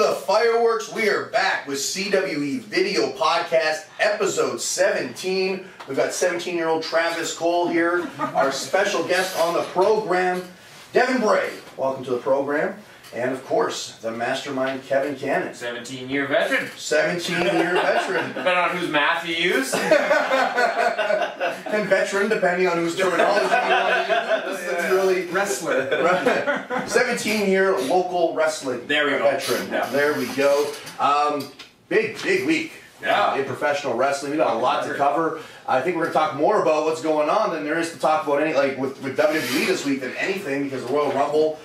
the fireworks. We are back with CWE Video Podcast, episode 17. We've got 17-year-old Travis Cole here, our special guest on the program, Devon Bray. Welcome to the program. And, of course, the mastermind, Kevin Cannon. 17-year veteran. 17-year veteran. Depending on whose math you use. And veteran, depending on whose terminology you want to use. It's really... Wrestler. 17-year local wrestling veteran. Yeah. There we go. Big week in professional wrestling. We got a lot to cover. I think we're going to talk more about what's going on than there is to talk about with WWE this week than anything, because the Royal Rumble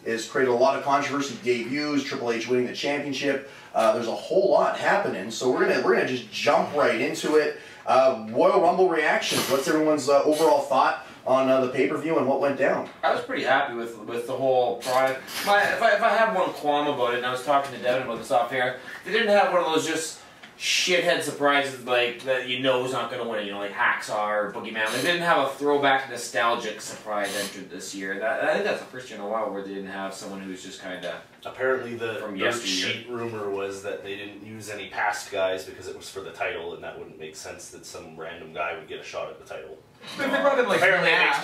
has created a lot of controversy, debuts, Triple H winning the championship. There's a whole lot happening, so we're gonna just jump right into it. Royal Rumble reactions. What's everyone's overall thought on the pay-per-view and what went down? I was pretty happy with the whole product. If I have one qualm about it, and I was talking to Devin about this off air, they didn't have one of those just shithead surprises like that you know who's not going to win, like Hacksaw or Boogeyman. They didn't have a throwback nostalgic surprise entrant this year. I think that's the first year in a while where they didn't have someone who was just kind of... Apparently the dirt sheet rumor was that they didn't use any past guys because it was for the title, and that wouldn't make sense that some random guy would get a shot at the title. But they brought in like apparently Nash.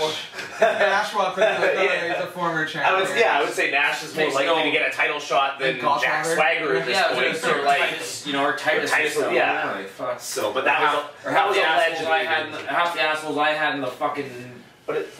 Nash walked in he's a former champion. I would say Nash is more likely to get a title shot than Jack Swagger at this point. So like, or Titus. Yeah. So, but that was a legend. Half the assholes I had in the fucking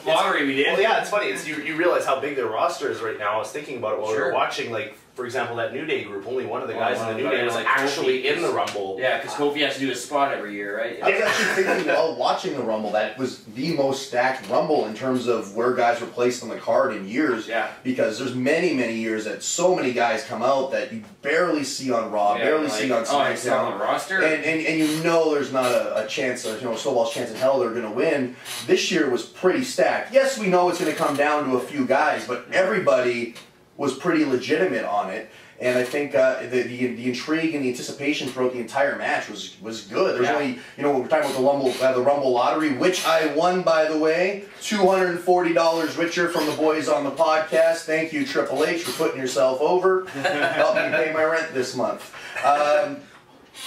lottery we did. Well, yeah, it's funny. You realize how big their roster is right now. I was thinking about it while we were watching, like, for example, that New Day group, only one of the guys in the New Day was like actually in the Rumble. Yeah, because Kofi has to do his spot every year, right? I was actually thinking while watching the Rumble that it was the most stacked Rumble in terms of where guys were placed on the card in years. Yeah. Because there's many years that so many guys come out that you barely see on Raw, barely see on SmackDown. On the roster. And you know there's not a chance, snowball's chance in hell they're going to win. This year was pretty stacked. Yes, we know it's going to come down to a few guys, but everybody was pretty legitimate on it, and I think the intrigue and the anticipation throughout the entire match was good. There's only, we're talking about the Rumble lottery, which I won, by the way, $240 richer from the boys on the podcast. Thank you, Triple H, for putting yourself over, helping me pay my rent this month.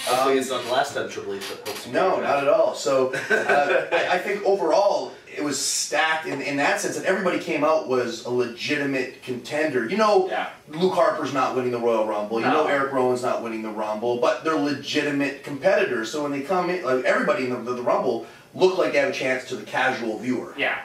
Hopefully it's not the last time Triple H helps you. No, not at all. So I think overall it was stacked in that sense, and everybody came out was a legitimate contender. Luke Harper's not winning the Royal Rumble. Eric Rowan's not winning the Rumble, but they're legitimate competitors. So when they come in, like everybody in the Rumble looked like they have a chance to the casual viewer. Yeah.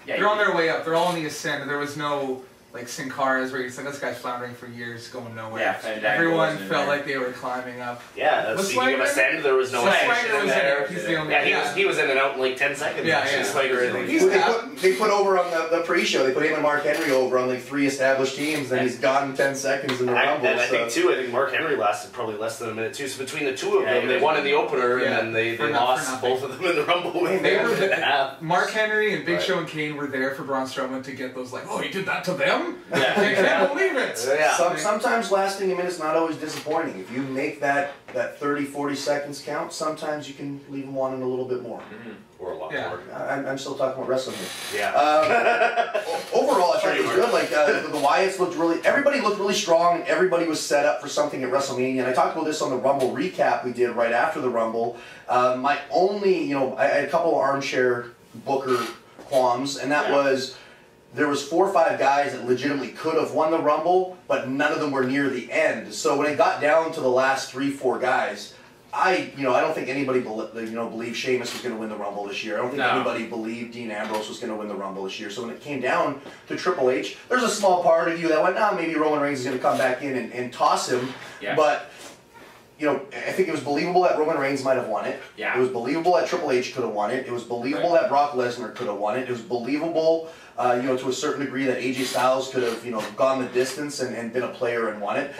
They're on their way up. They're all on the ascent. There was no like Sin Cara's where you said this guy's floundering for years, going nowhere. Yeah, everyone felt like they were climbing up. Yeah, speaking of ascend, there was no Swagger was there. He's the only he was in and out in like 10 seconds. They put over on the pre-show. They put him and Mark Henry over on like 3 established teams, and he's gone in 10 seconds in the Rumble. And I think Mark Henry lasted probably less than a minute too. So between the two of them, they won in the opener, and then they lost both of them in the Rumble. Mark Henry and Big Show and Kane were there for Braun Strowman to get those you did that to them? Yeah. I can't believe it. Sometimes lasting a minute's not always disappointing. If you make that 30-40 seconds count, sometimes you can leave them wanting a little bit more. Or a lot more. I'm still talking about wrestling here. Yeah. Overall, I thought it was good. Like the Wyatts everybody looked really strong. Everybody was set up for something at WrestleMania. And I talked about this on the Rumble recap we did right after the Rumble. My only, I had a couple of armchair booker qualms, and that was there was 4 or 5 guys that legitimately could have won the Rumble, but none of them were near the end. So when it got down to the last 3-4 guys, I don't think anybody believed Sheamus was going to win the Rumble this year. I don't think anybody believed Dean Ambrose was going to win the Rumble this year. So when it came down to Triple H, there's a small part of you that went, maybe Roman Reigns is going to come back in and toss him. Yeah. But I think it was believable that Roman Reigns might have won it. Yeah. It was believable that Triple H could have won it. It was believable that Brock Lesnar could have won it. It was believable, to a certain degree, that AJ Styles could have, gone the distance and been a player and won it.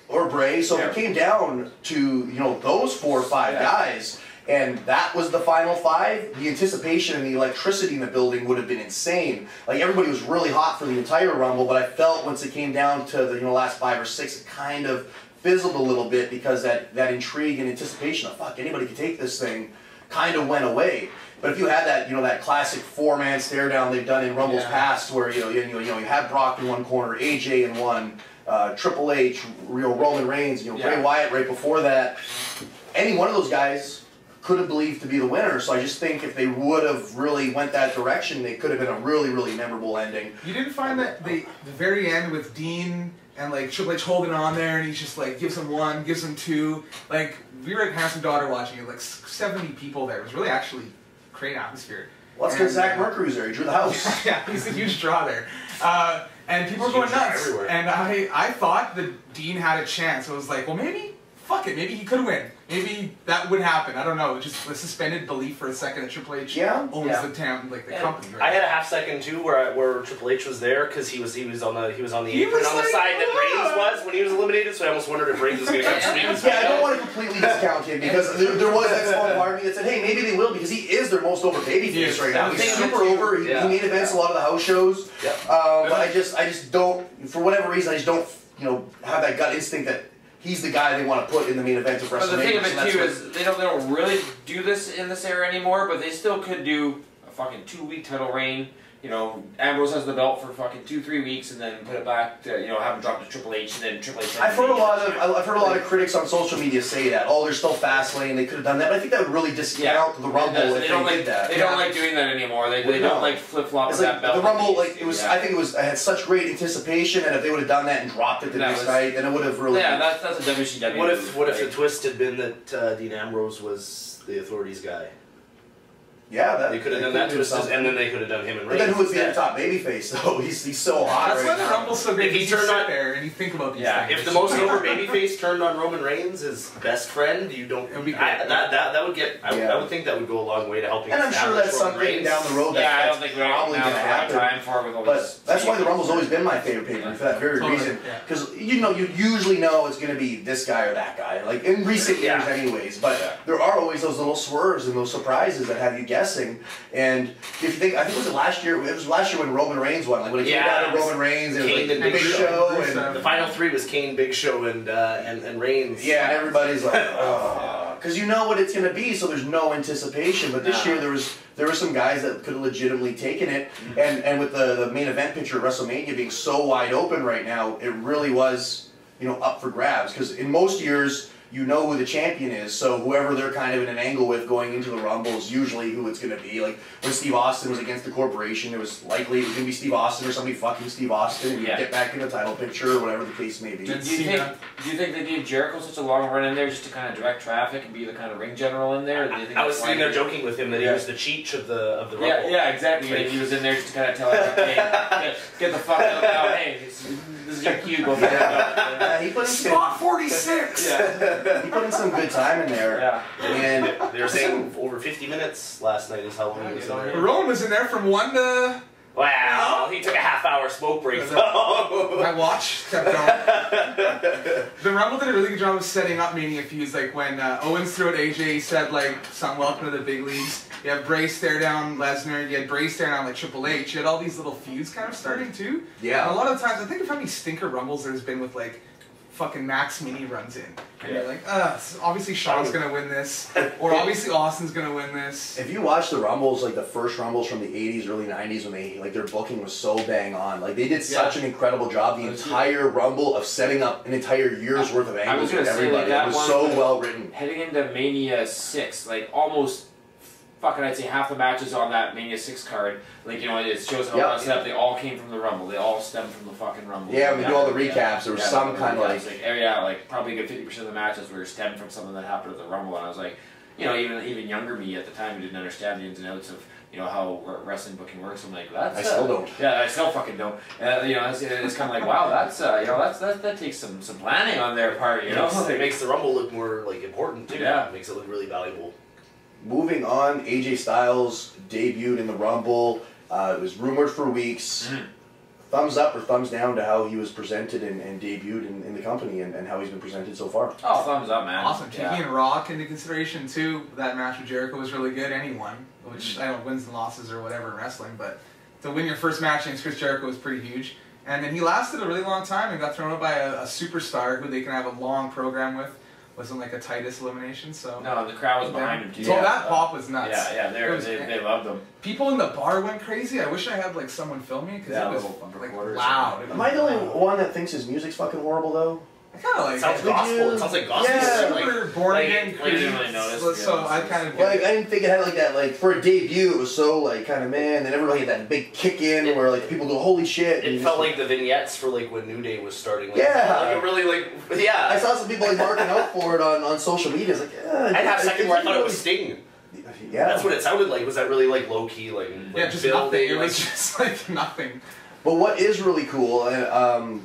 Or Bray. So it came down to, those 4 or 5 guys, and that was the final 5. The anticipation and the electricity in the building would have been insane. Like, everybody was really hot for the entire Rumble, but I felt once it came down to the last 5 or 6, it kind of fizzled a little bit because that intrigue and anticipation of anybody could take this thing kind of went away. But if you had that that classic 4-man stare down they've done in Rumbles past, where you had Brock in one corner, AJ in one, Triple H, Roman Reigns, Bray Wyatt right before that. Any one of those guys could have believed to be the winner. So I just think if they would have really went that direction, they could have been a really, really memorable ending. You didn't find that the very end with Dean and like Triple H holding on there, and he's just like gives him one, gives him two. Like we were at Handsome Daughter watching it, like 70 people there. It was really actually great atmosphere. Well, that's because Zach Mercury's there. He drew the house. Yeah, he's a huge draw there. And people were going nuts. Everywhere. And I thought that Dean had a chance. I was like, well, maybe, fuck it, maybe he could win. Maybe that would happen. I don't know. Just the suspended belief for a second that Triple H owns the town, like the company. Right? I had a half second too where Triple H was there because he was on the apron on the side that Reigns was when he was eliminated. So I almost wondered if Reigns was going to come screaming. Yeah, I don't want to completely discount him because there was that small part of me that said, hey, maybe they will because he is their most over babyface right now. He's super over. He main events a lot of the house shows. But I just don't, for whatever reason, I just don't have that gut instinct that he's the guy they want to put in the main event of WrestleMania. But the thing of it too is they don't really do this in this era anymore, but they still could do a fucking 2-week title reign. Ambrose has the belt for fucking 2-3 weeks, and then put it back to have him drop to Triple H, and then Triple H. I've heard a lot of critics on social media say that. Oh, they're still Fastlane. They could have done that, but I think that would really discount the Rumble if they did that. They don't like doing that anymore. They don't like flip flop with that belt. The Rumble, I think it had such great anticipation, and if they would have done that and dropped it the next night, then it would have really. Yeah, that's a WCW. What if the twist had been that Dean Ambrose was the Authorities guy? Yeah, they could have done that twist, and then they could have done him and Reigns. But then who would be the top babyface though? He's so hot. That's why the Rumble's so great. If he turned on there and you think about these things. If the most over babyface turned on Roman Reigns, his best friend, you don't. That would get. I would think that would go a long way to helping. And I'm sure that's something down the road. I don't think we're probably going to have time for it. But that's why the Rumble's always been my favorite pay-per-view for that very reason. Because you usually know it's going to be this guy or that guy, like in recent years, anyways. But there are always those little swerves and those surprises that have you guessing. And if you think, I think it was last year. It was last year when Roman Reigns won. Like when it came down to Roman Reigns and Kane and Big Show, and the final three was Kane, Big Show, and Reigns. Yeah, and everybody's like, oh, because you know what it's going to be, so there's no anticipation. But this year there were some guys that could have legitimately taken it, and with the main event picture at WrestleMania being so wide open right now, it really was up for grabs. Because in most years, you know who the champion is, so whoever they're kind of in an angle with going into the Rumble is usually who it's going to be. Like when Steve Austin was against the Corporation, it was likely it was going to be Steve Austin or somebody fucking Steve Austin and get back in the title picture or whatever the case may be. Do you think they gave Jericho such a long run in there just to kind of direct traffic and be the kind of ring general in there? Or do you think I was sitting there joking with him that he was the Cheech of the Rumble. Yeah, exactly. Like he was in there just to kind of tell everyone, hey, get the fuck out now. Hey, this is your cue. Go get it. He put in Spot 46. He put in some good time in there. Yeah. And they were saying over 50 minutes last night is how long he was in there. Rowan was in there from 1 to... Wow, he took a half-hour smoke break. My watch kept going. The Rumble did a really good job of setting up Mania feuds. Like when Owens threw at AJ, he said like, "Some welcome to the big leagues." You have Bray stare down Lesnar. You had Bray stare down like Triple H. You had all these little feuds kind of starting too. Yeah. And a lot of the times, I think of how many stinker Rumbles there's been with like fucking Max Mini runs in. And you're like, obviously Shawn's gonna win this, or obviously Austin's gonna win this. If you watch the Rumbles, like the first Rumbles from the 80s, early 90s, when they their booking was so bang on, like they did such an incredible job the entire Rumble of setting up an entire year's worth of angles with everybody. It was so well written. Heading into Mania 6, like almost fucking I'd say half the matches on that Mania 6 card, like it shows how it's set up. They all came from the Rumble. They all stemmed from the fucking Rumble. Yeah, when we do all the recaps, there was some kind of like probably a good 50% of the matches were stemmed from something that happened at the Rumble. And I was like, even younger me at the time who didn't understand the ins and outs of how wrestling booking works. I'm like, that's I still don't. Yeah, I still fucking don't. It's kind of like, wow, that takes some planning on their part. It makes the Rumble look more like important too. Yeah, it makes it look really valuable. Moving on, AJ Styles debuted in the Rumble. It was rumored for weeks. Thumbs up or thumbs down to how he was presented and debuted in the company and how he's been presented so far. Oh, thumbs up, man. Awesome. Taking Rock into consideration too. That match with Jericho was really good. Anyone, which I don't know, wins and losses or whatever in wrestling, but to win your first match against Chris Jericho was pretty huge. And then he lasted a really long time and got thrown out by a superstar who they can have a long program with. wasn't like a Titus elimination, so. No, the crowd was behind him too. So that pop was nuts. Yeah, they loved him. People in the bar went crazy. I wish I had like someone film me because it was like loud. Am I the only one that thinks his music's fucking horrible though? I kind of like sounds gospel. It sounds like gospel. Yeah, super born again. I didn't really notice. So I kind of like I didn't think it had like that. Like for a debut, it was so like kind of man. Then everybody had that big kick in where like people go holy shit. It felt like the vignettes for like when New Day was starting. Like, yeah, like it really like yeah. I saw some people like marking out for it on social media. It's like I'd have a second where I thought it was Sting. Yeah, that's what it sounded like. Was that really like low key? Like yeah, just nothing. It was just like nothing. But what is really cool, and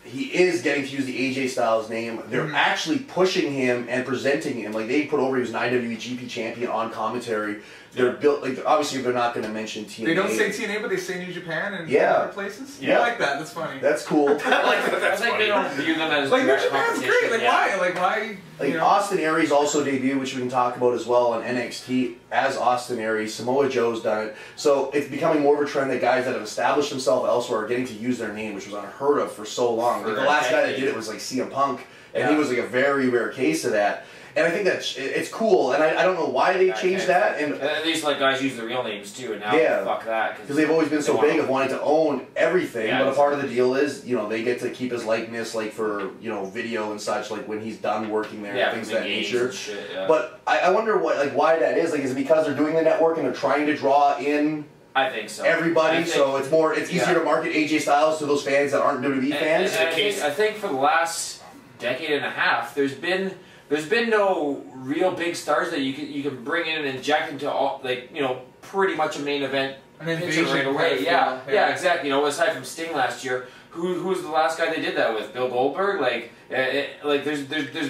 he is getting to use the AJ Styles name. They're actually pushing him and presenting him. Like, they put over he was an IWGP champion on commentary. They're built, like, obviously they're not going to mention TNA. They don't say TNA, but they say New Japan and other places? Yeah. I like that. That's funny. That's cool. I think they don't view them as like, New direct Japan's great. Like, why? Like, why? Like, Austin Aries also debuted, which we can talk about as well on NXT as Austin Aries. Samoa Joe's done it. So it's becoming more of a trend that guys that have established themselves elsewhere are getting to use their name, which was unheard of for so long. Like, the last guy that did it was like CM Punk, and he was like a very rare case of that. And I think that it's cool, and I don't know why they changed that. And at least like guys use their real names too, and now fuck that. Because they've always been so big of wanting to own everything, but a part of the deal is, you know, they get to keep his likeness, like for, you know, video and such, like when he's done working there, and things of that nature. Shit, But I wonder what, like, why that is. Like, is it because they're doing the network and they're trying to draw in? I think so. Everybody, so it's easier to market AJ Styles to those fans that aren't WWE fans. I think for the last decade and a half, there's been no real big stars that you can bring in and inject into all, like, you know, pretty much a main event picture right away. Yeah, exactly. You know, aside from Sting last year, who was the last guy they did that with? Bill Goldberg. Like there's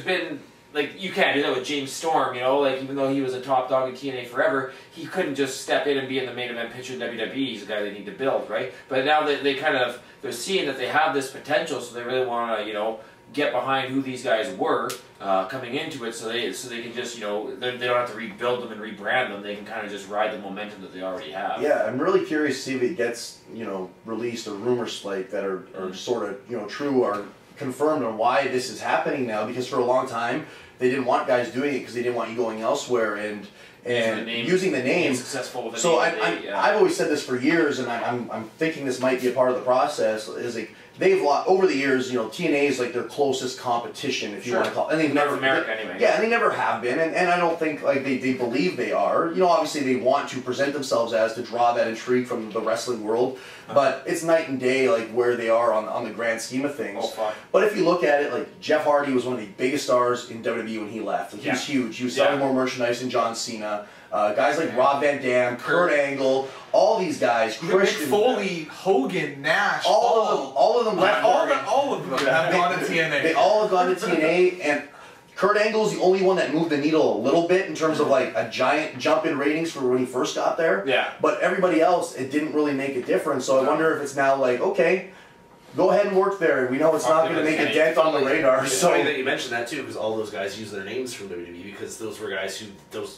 been, like, you can't do that with James Storm. You know, like, even though he was a top dog in TNA forever, he couldn't just step in and be in the main event picture in WWE. He's a guy they need to build, right? But now they're seeing that they have this potential, so they really want to, you know, get behind who these guys were coming into it, so they can just, you know, they don't have to rebuild them and rebrand them. They can kind of just ride the momentum that they already have. Yeah, I'm really curious to see if it gets, you know, released or rumors like that are sort of, you know, true or confirmed on why this is happening now. Because for a long time they didn't want guys doing it because they didn't want you going elsewhere and using the name. Successful with so I've always said this for years, and I'm thinking this might be a part of the process. Is like, they've lost over the years. You know, TNA is like their closest competition, if you want to call it. And they've never, America anyway. Yeah, and they never have been, and I don't think like they believe they are. You know, obviously they want to present themselves as to draw that intrigue from the wrestling world, but it's night and day like where they are on the grand scheme of things. Oh, fuck. But if you look at it, like Jeff Hardy was one of the biggest stars in WWE when he left. Like, he was huge. He was selling more merchandise than John Cena. Guys like Rob Van Dam, Kurt Angle, all these guys, Christian, Mick Foley, Hogan, Nash, all of them left. All of them have gone to TNA. They all have gone to TNA, and Kurt Angle is the only one that moved the needle a little bit in terms of like a giant jump in ratings for when he first got there. Yeah. But everybody else, it didn't really make a difference. So I wonder if it's now like, okay, go ahead and work there. We know it's not going to make a dent on the radar. It's so funny that you mentioned that too, because all those guys use their names from WWE, because those were guys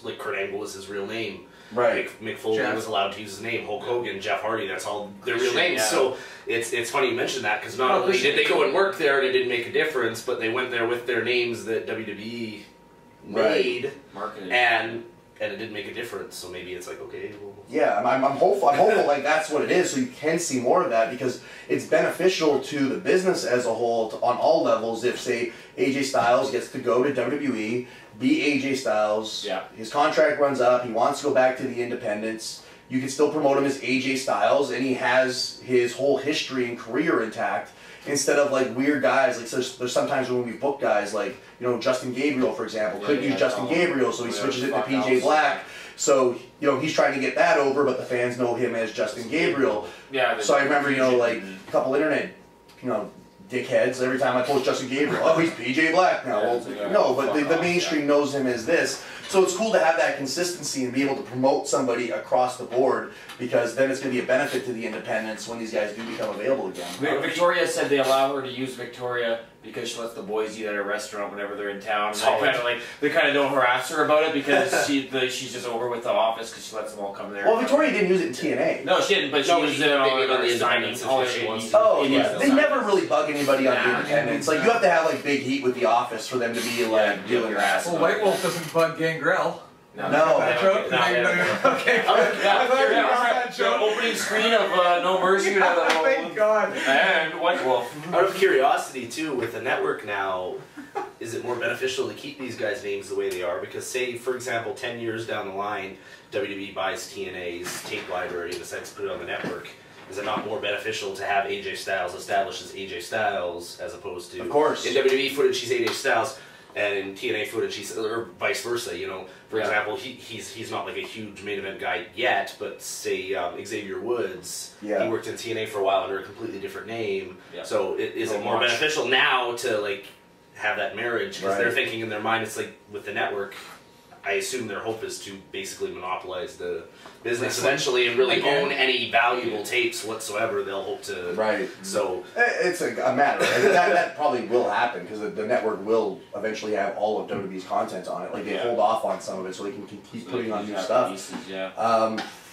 like Kurt Angle was his real name. Right. Mick Foley was allowed to use his name. Hulk Hogan, Jeff Hardy, that's all their real names. So it's funny you mentioned that, because not only did they go and work there and it didn't make a difference, but they went there with their names that WWE made, marketed, and it didn't make a difference. So maybe it's like, okay, well, yeah, I'm hopeful. I'm hopeful like that's what it is, so you can see more of that, because it's beneficial to the business as a whole on all levels. If, say, AJ Styles gets to go to WWE, be AJ Styles, his contract runs up, he wants to go back to the independents, you can still promote him as AJ Styles, and he has his whole history and career intact, instead of like weird guys. Like there's sometimes when we book guys like, you know, Justin Gabriel, for example, couldn't use Justin Gabriel, so he switches it to PJ Black. So, you know, he's trying to get that over, but the fans know him as Justin Gabriel. Yeah. So I remember, you know, like a couple internet, you know, dickheads, every time I post Justin Gabriel, oh, he's PJ Black now. Well, no, but the mainstream knows him as this. So it's cool to have that consistency and be able to promote somebody across the board, because then it's going to be a benefit to the independents when these guys do become available again. Victoria said they allow her to use Victoria because she lets the boys eat at a restaurant whenever they're in town. And Solid. they kind of don't harass her about it because she's just over with the office because she lets them all come there. Well, Victoria didn't use it in TNA. No, she didn't, but she uses it on the independents if she wants to. Oh, yeah. They never really bug anybody on the independents. Like, you have to have, like, big heat with the office for them to be, like, doing your that. ass. Well, White Wolf doesn't bug Gangrel. No. That joke? Okay. The opening screen of No Mercy. Thank God. And White Wolf. Out of curiosity, too, with the network now, is it more beneficial to keep these guys' names the way they are? Because, say, for example, 10 years down the line, WWE buys TNA's tape library and decides to put it on the network. Is it not more beneficial to have AJ Styles established as AJ Styles as opposed to... Of course. In WWE footage, he's AJ Styles. And in TNA footage, he's, or vice versa, you know. For example, he's not like a huge main event guy yet, but say Xavier Woods, he worked in TNA for a while under a completely different name. Yeah. So is it more beneficial now to like have that marriage? Because they're thinking in their mind, it's like with the network, I assume their hope is to basically monopolize the business eventually and really own any valuable tapes whatsoever. They'll hope to. Right. So it's a matter. That probably will happen because the network will eventually have all of WWE's content on it. Like they hold off on some of it so they can keep putting on new stuff. Pieces,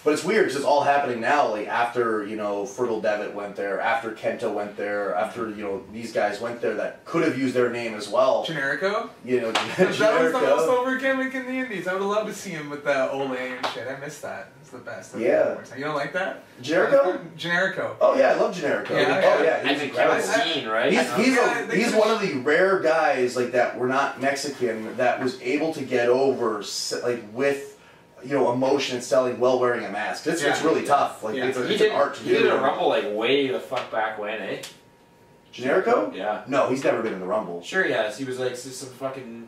but it's weird because it's all happening now. Like after Fergal Devitt went there, after Kenta went there, after these guys went there that could have used their name as well. Generico. Generico. That was the most over gimmick in the Indies. I would love to see him with the Ole and shit. I miss that. It's the best. Yeah. You don't like that? Generico? Generico. Oh yeah, I love Generico. Yeah, oh yeah, he's incredible. Right? He's one of the rare guys like that were not Mexican that was able to get over like with emotion and selling while wearing a mask. It's really tough. Like it's an art to do. He did a Rumble like way the fuck back when, eh? Generico? Yeah. No, he's never been in the Rumble. Sure he has. He was like some fucking.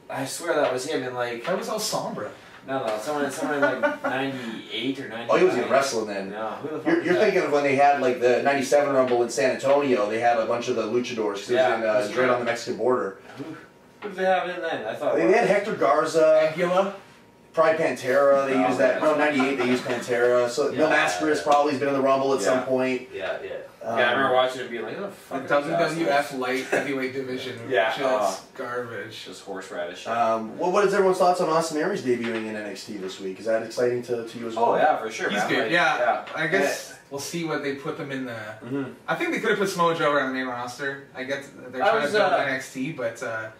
I swear that was him in like. That was El Sombra. No, someone in like 98 or 99. Oh, he wasn't even wrestling then. No, who the fuck You're thinking of when they had like the '97 Rumble in San Antonio. They had a bunch of the luchadors because it was right on the Mexican border. Who did they have in then? I thought they had Hector Garza. Aguila. Probably Pantera, they used that. No, 98 they used Pantera. So Mil Mascaras probably has been in the Rumble at some point. Yeah, I remember watching it and being like, oh, fuck. The WWF light heavyweight division. Just garbage. Just horseradish. What is everyone's thoughts on Austin Aries debuting in NXT this week? Is that exciting to you as well? Oh, yeah, for sure. He's good. Like, I guess we'll see what they put them in the... I think they could have put Samoa Joe on the main roster. I get they're trying to build NXT, but...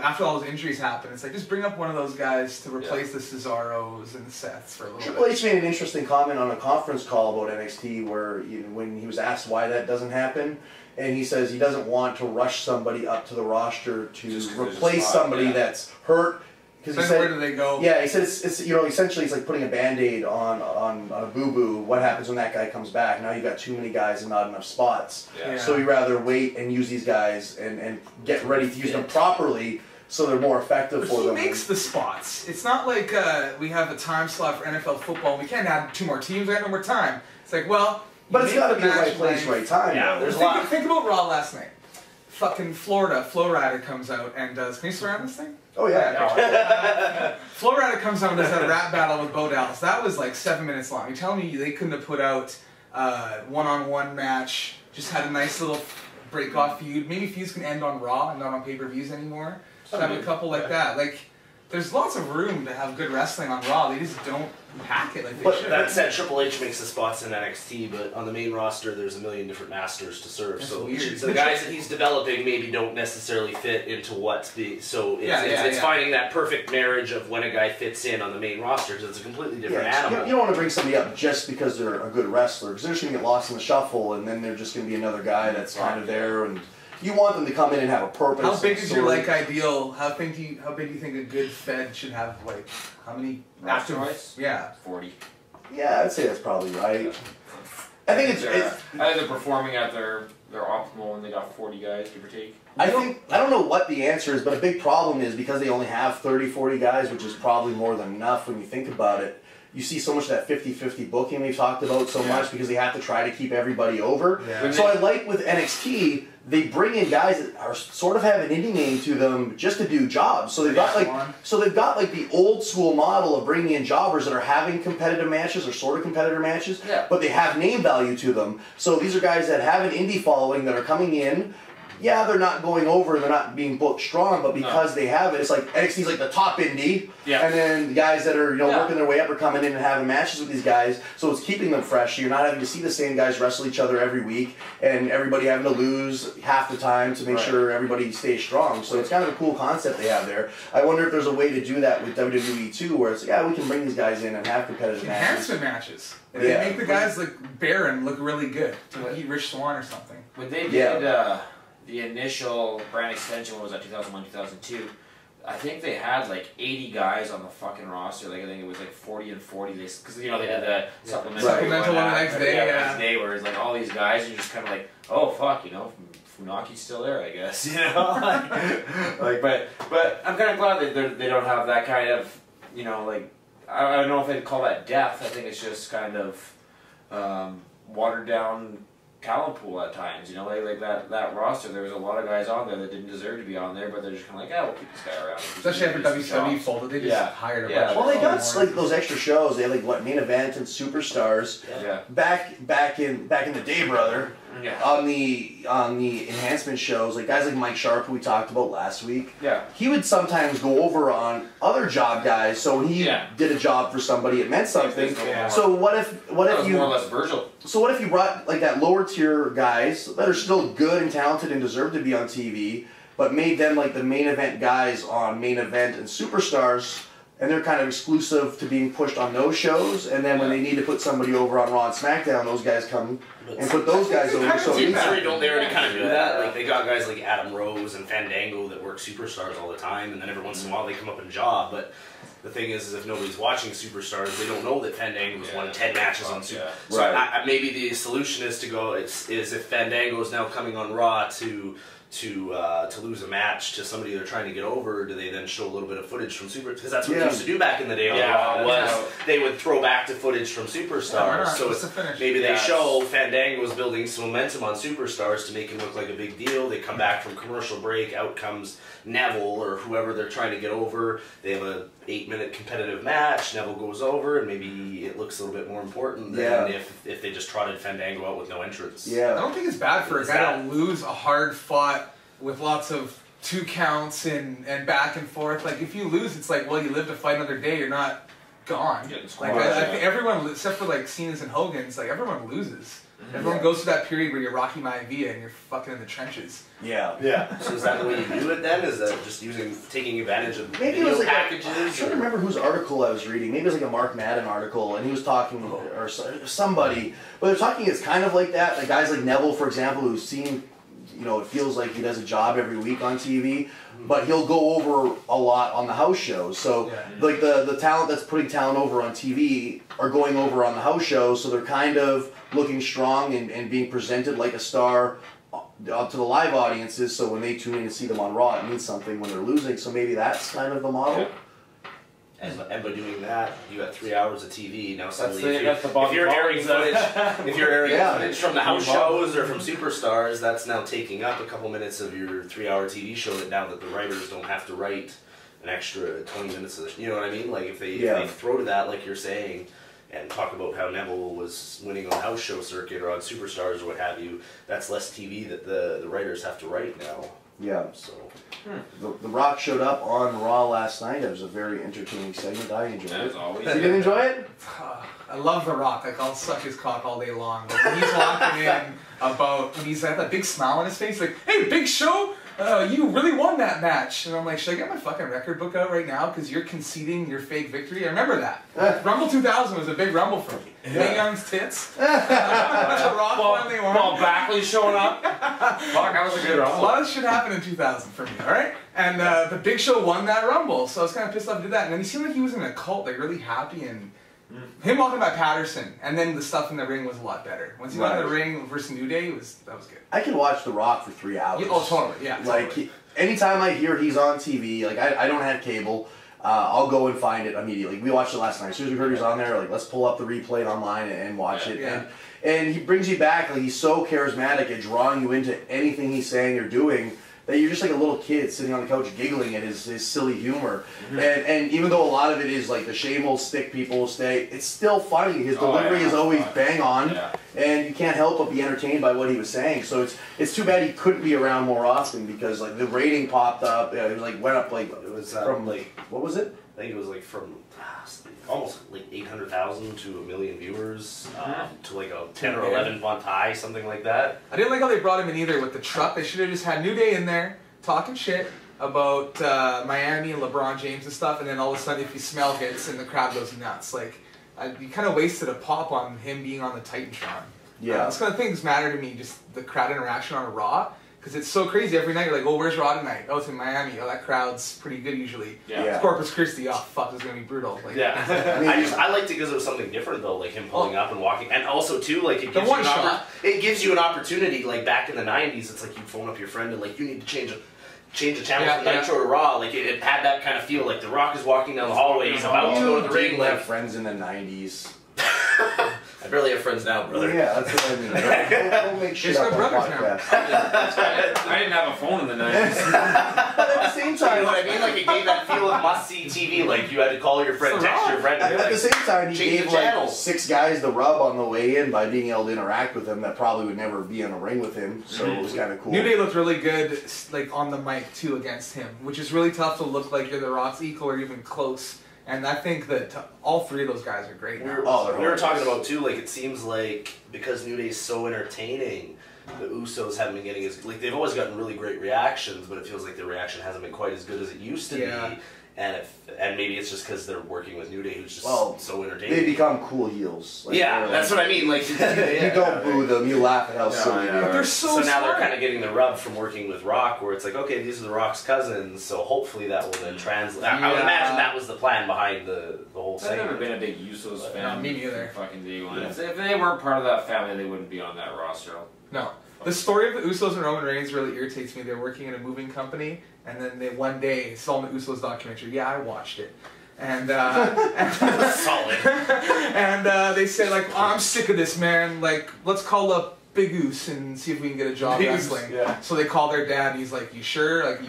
after all those injuries happen, it's like just bring up one of those guys to replace the Cesaros and the Seths for a little bit. Triple H made an interesting comment on a conference call about NXT where when he was asked why that doesn't happen, and he says he doesn't want to rush somebody up to the roster to replace somebody that's hurt. Because he said, where do they go? Yeah, he said it's essentially it's like putting a Band-Aid on a boo-boo. What happens when that guy comes back? Now you've got too many guys and not enough spots. Yeah. So you'd rather wait and use these guys and get ready to use them properly so they're more effective for them. He makes the spots. It's not like we have a time slot for NFL football and we can't add 2 more teams. We got no more time. It's like, well... But it's got to be the right place, right time. Yeah, think about Raw last night. Fucking Florida, Flow Rider comes out and does... Can you swear on this thing? Oh, yeah. Flow Rider comes out and does that rap battle with Bo Dallas. That was like 7 minutes long. You're telling me they couldn't have put out one-on-one match, just had a nice little break-off feud. Maybe feuds can end on Raw and not on pay-per-views anymore. Just have a couple like that. Like, there's lots of room to have good wrestling on Raw. They just don't pack it like they should. That said, Triple H makes the spots in NXT, but on the main roster, there's a million different masters to serve. That's so weird. The guys that he's developing maybe don't necessarily fit into what's the... So it's finding that perfect marriage of when a guy fits in on the main roster, because it's a completely different animal. You don't want to bring somebody up just because they're a good wrestler, because they're just going to get lost in the shuffle, and then they're just going to be another guy that's kind of there, and... You want them to come in and have a purpose. How big is your ideal? How big do you think a good Fed should have? Like how many? Roster-wise? Yeah, 40. Yeah, I'd say that's probably right. I think it's I think they're performing at their optimal when they got 40 guys, give or take. I don't know what the answer is, but a big problem is because they only have 30, 40 guys, which is probably more than enough when you think about it. You see so much of that 50-50 booking we've talked about so much because they have to try to keep everybody over. Yeah. So I like with NXT, they bring in guys that are sort of have an indie name to them just to do jobs. So they've got like the old school model of bringing in jobbers that are having competitive matches or sort of competitive matches, but they have name value to them. So these are guys that have an indie following that are coming in, yeah, they're not going over, they're not being booked strong, but because they have it, it's like NXT's like the top indie, and then the guys that are working their way up are coming in and having matches with these guys, so it's keeping them fresh. So you're not having to see the same guys wrestle each other every week, and everybody having to lose half the time to make sure everybody stays strong. So it's kind of a cool concept they have there. I wonder if there's a way to do that with WWE too, where it's we can bring these guys in and have competitive enhancement matches. They make the guys like Baron look really good to beat Rich Swann or something. When they did the initial brand extension, what was that, 2001, 2002? I think they had like 80 guys on the fucking roster. Like I think it was like 40 and 40. Because they did the supplemental one the next day. Next day, where it's like all these guys, and you're just kind of like, oh fuck, Funaki's still there, I guess. But I'm kind of glad that they don't have that kind of I don't know if they'd call that depth. I think it's just kind of watered down talent pool at times. Like that roster. There was a lot of guys on there that didn't deserve to be on there, but they're just kind of like, we'll keep this guy around. Especially after WWE folded, they just hired a bunch. Well, they got like those extra shows. They had like main event and superstars. Yeah. Back in the day, brother. Yeah. On the enhancement shows, like guys like Mike Sharp, who we talked about last week. Yeah. He would sometimes go over on other job guys. So when he did a job for somebody, it meant something. Yeah. So what if you more or less Virgil? So what if you brought like that lower tier guys that are still good and talented and deserve to be on TV, but made them like the main event guys on main event and superstars, and they're kind of exclusive to being pushed on those shows, and then when they need to put somebody over on Raw and SmackDown, those guys come and put those guys over. So don't they already kind of do that? Like they got guys like Adam Rose and Fandango that work superstars all the time, and then every once in a while they come up in job. But the thing is if nobody's watching superstars, they don't know that Fandango's won 10 matches on Super. So maybe the solution is to go is if Fandango's now coming on Raw to lose a match to somebody they're trying to get over, do they then show a little bit of footage from Super? Because that's what they used to do back in the day on Raw. Was they would throw back to footage from Superstars. So maybe they show Fandango's building some momentum on Superstars to make him look like a big deal. They come back from commercial break, out comes Neville or whoever they're trying to get over. They have a 8-minute competitive match. Neville goes over, and maybe it looks a little bit more important than if they just trotted Fandango out with no entrance. I don't think it's bad for a guy to lose a hard fought with lots of 2 counts and back and forth. Like if you lose, it's like, well, you live to fight another day. You're not gone. Like I think everyone, except for like Cena's and Hogan's, like everyone loses. Everyone goes through that period where you're Rocky Maivia and you're fucking in the trenches. So is that the way you do it then? Is that just taking advantage of video packages? I'm trying to remember whose article I was reading. Maybe it was like a Mark Madden article, and he was talking, or somebody, but they're talking, it's kind of like that. Like guys like Neville, for example, who's seen, it feels like he does a job every week on TV, but he'll go over a lot on the house shows. So like the talent that's putting talent over on TV are going over on the house shows, so they're kind of looking strong and being presented like a star to the live audiences, so when they tune in and see them on Raw, it means something when they're losing. So maybe that's kind of the model. And by doing that, you got 3 hours of TV. Now suddenly, if you're airing footage from the house shows or from Superstars, that's now taking up a couple minutes of your 3-hour TV show. That now that the writers don't have to write an extra 20 minutes of the, you know what I mean? Like if they throw to that, like you're saying, and talk about how Neville was winning on the house show circuit or on Superstars or what have you, that's less TV that the writers have to write now. So The Rock showed up on Raw last night. It was a very entertaining segment. I enjoyed it. As always. You didn't enjoy it? I love The Rock. Like I'll suck his cock all day long. But when he's walking in when he's got that big smile on his face, like, "Hey, Big Show, you really won that match." And I'm like, should I get my fucking record book out right now because you're conceding your fake victory? I remember that. Rumble 2000 was a big rumble for me. Mae Young's tits. Rock finally won. Paul Backley showing up. Fuck, that was a good rumble. A lot of shit happened in 2000 for me, alright? And the Big Show won that rumble, so I was kind of pissed off to do that. And then he seemed like he was in a cult, like really happy, and him walking by Patterson, and then the stuff in the ring was a lot better. Once he got in the ring versus New Day, that was good. I can watch The Rock for 3 hours. Totally, Like, anytime I hear he's on TV, like I don't have cable, I'll go and find it immediately. We watched it last night. As soon as we heard he was on there, like, let's pull up the replay online and watch it. And he brings you back. Like, he's so charismatic at drawing you into anything he's saying or doing that you're just like a little kid sitting on the couch giggling at his silly humor. And even though a lot of it is like the shame will stick, people will stay, it's still funny. His delivery is always bang on, and you can't help but be entertained by what he was saying. So it's too bad he couldn't be around more often, because like the rating popped up. It was like went up like it was from like what was it? I think it was like from almost like 800,000 to 1 million viewers to like a 10 or 11 month high, something like that. I didn't like how they brought him in either with the truck. They should have just had New Day in there talking shit about Miami and LeBron James and stuff, and then all of a sudden if you smell hits and the crowd goes nuts. Like, you kind of wasted a pop on him being on the Titantron. Yeah. Those kind of things matter to me, just the crowd interaction on a Raw. Because it's so crazy every night. You're like, oh, where's Raw tonight? Oh, it's in Miami. Oh, that crowd's pretty good usually. Yeah. Corpus Christi. Oh, fuck, it's gonna be brutal. Like, I liked it because it was something different though, like him pulling up and walking, and also too, like it gives it gives you an opportunity. Like back in the '90s, it's like you phone up your friend and like you need to change the channel from Nitro to Raw. Like it had that kind of feel. Like The Rock is walking down the hallway, he's about to go to the ring. Like friends in the '90s. I barely have friends now, brother. Yeah, that's what I mean. Don't make shit up on podcasts. I didn't have a phone in the 90s. But at the same time, You know what I mean? Like it gave that feel of must-see TV. Like you had to call your friend, text your friend. At the same time, he change gave the like channels. 6 guys the rub on the way in by being able to interact with him that probably would never be in a ring with him. So it was kind of cool. New Day looked really good, like on the mic too, against him, which is really tough to look like you're the Rock's equal or even close. And I think that all 3 of those guys are great. We were talking about too, like it seems like because New Day's so entertaining, the Usos haven't been getting as like they've always gotten really great reactions, but it feels like the reaction hasn't been quite as good as it used to be. And maybe it's just because they're working with New Day, who's just so entertaining. They become cool heels. Like, that's what I mean. Like you don't boo them, you laugh at how silly they are. But they're so now they're kind of getting the rub from working with Rock, where it's like, okay, these are the Rock's cousins, so hopefully that will then translate. I would imagine that was the plan behind the whole thing. I've never been a big Usos fan. Me neither. Fucking day one. If they weren't part of that family, they wouldn't be on that roster. No. The story of the Usos and Roman Reigns really irritates me. They're working in a moving company, and then one day, it's all in the Usos documentary. Yeah, I watched it. And solid. And they say like, oh, I'm sick of this, man. Like, let's call up Big Oos and see if we can get a job wrestling. Yeah. So they call their dad, and he's like, you sure? Like,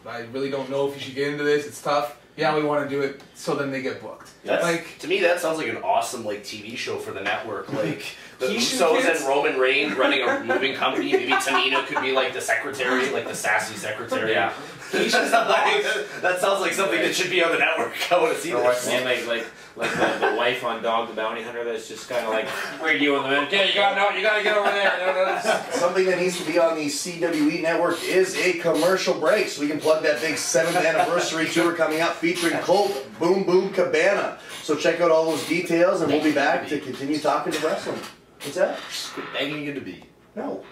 I really don't know if you should get into this. It's tough. Yeah, we want to do it. So then they get booked. Like, to me, that sounds like an awesome like TV show for the network. Like the Keishan Usos kids? and Roman Reigns running a moving company. Maybe Tamina could be like the secretary, like the sassy secretary. Yeah. That sounds like something that should be on the network. I want to see this. And like the wife on Dog the Bounty Hunter that's just kind of like, we're doing them. Okay, you gotta get over there. Something that needs to be on the CWE network is a commercial break, so we can plug that big 7th anniversary tour coming up featuring Colt Boom Boom Cabana. So check out all those details, and we'll be back to continue talking to wrestling. What's that? Quit begging you to be. No.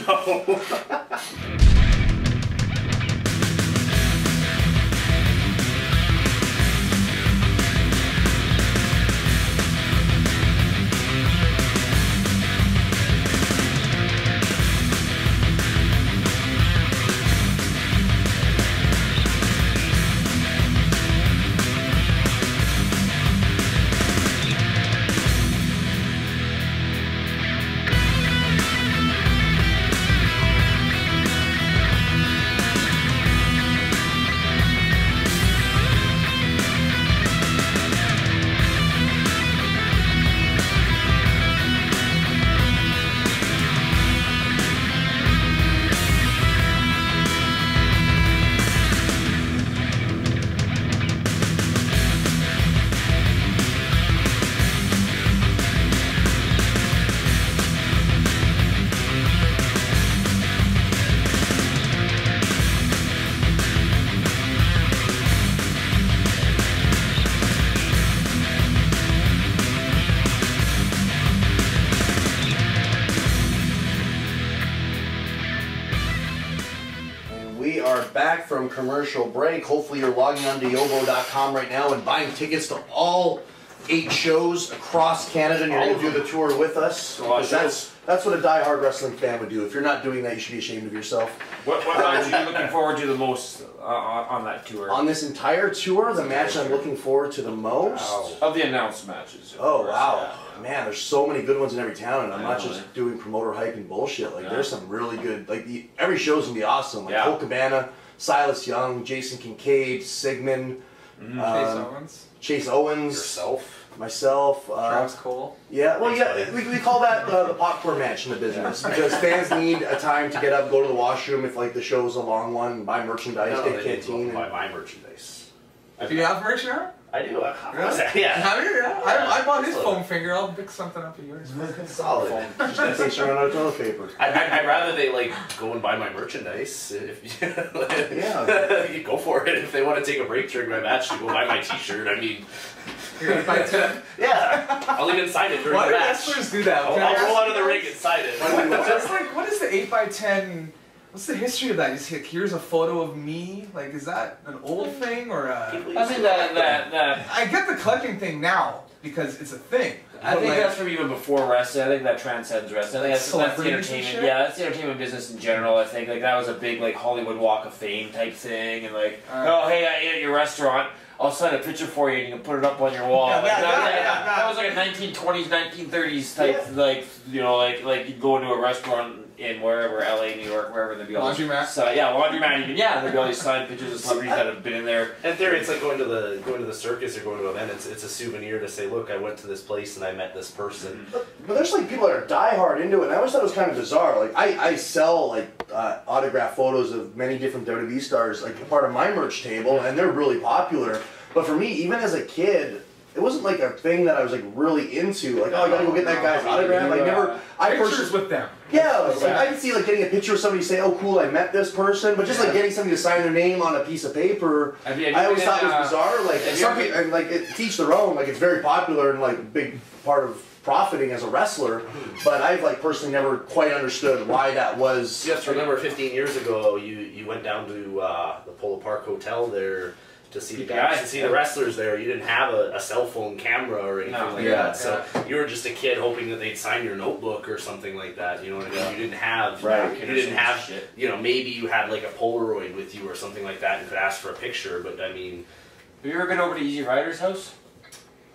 No. Back from commercial break. Hopefully you're logging on to yovo.com right now and buying tickets to all 8 shows across Canada, and you're going to do the tour with us. That's what a die-hard wrestling fan would do. If you're not doing that, you should be ashamed of yourself. What match are you looking forward to the most on that tour? On this entire tour, the match I'm looking forward to the most? Wow. Of the announced matches. Oh, wow. Yeah. Man, there's so many good ones in every town, and I'm not just doing promoter hype and bullshit. Like, there's some really good, like, every show's going to be awesome. Like, Cole Cabana, Silas Young, Jason Kincaid, Sigmund, Chase Owens. Yourself. Myself. Travis Cole. Yeah, well, yeah, we call that the popcorn match in the business because fans need a time to get up, go to the washroom if like the show's a long one, buy merchandise, get canteen. Buy my merchandise. Do you have merch now? I do. Really? Yeah. Have you? Yeah. I bought his foam finger. I'll pick something up of yours. Solid. Just in case you run out of toilet paper. I'd rather they like go and buy my merchandise. If you go for it. If they want to take a break during my match to go buy my T-shirt, I mean. You're gonna buy 10? Yeah. I'll even sign it during the match. Why do wrestlers do that? I'll roll out of the ring and sign it. Just like, what is the 8x10? What's the history of that? Just like, here's a photo of me. Like, is that an old thing or a? I think that I get the collecting thing now because it's a thing. I think that's from even before wrestling. I think that transcends wrestling. I think that's the entertainment. Yeah, that's the entertainment business in general. I think like that was a big like Hollywood Walk of Fame type thing, and like, oh hey, I ate at your restaurant. I'll sign a picture for you and you can put it up on your wall. That was like a 1920s, 1930s type, like, you know, like you'd go into a restaurant in wherever, LA, New York, wherever, there'd be all laundromat. So yeah, laundromat even. Yeah, there'd be all these signed pictures of celebrities that have been in there. In theory, it's like going to the circus or going to an event. It's a souvenir to say, look, I went to this place and I met this person. But there's like people that are diehard into it. And I always thought it was kind of bizarre. Like I sell like autograph photos of many different WWE stars, like part of my merch table, and they're really popular. But for me, even as a kid, it wasn't like a thing that I was like really into. Like, oh, I gotta go get that guy's autograph. Like, never. I pictures with them. Yeah, like I can see like getting a picture of somebody, say, oh, cool, I met this person. But just like getting somebody to sign their name on a piece of paper, I always thought it was bizarre. Like, some people, and like teach their own. Like, it's very popular and like a big part of profiting as a wrestler, but I've like personally never quite understood why that was. You have to remember, 15 years ago, you went down to the Polo Park Hotel there. To see the guys, to see the wrestlers there, you didn't have a cell phone camera or anything like that. So you were just a kid hoping that they'd sign your notebook or something like that. You know what I mean? You didn't have, you know, maybe you had like a Polaroid with you or something like that and could ask for a picture. But I mean, have you ever been over to Easy Rider's house?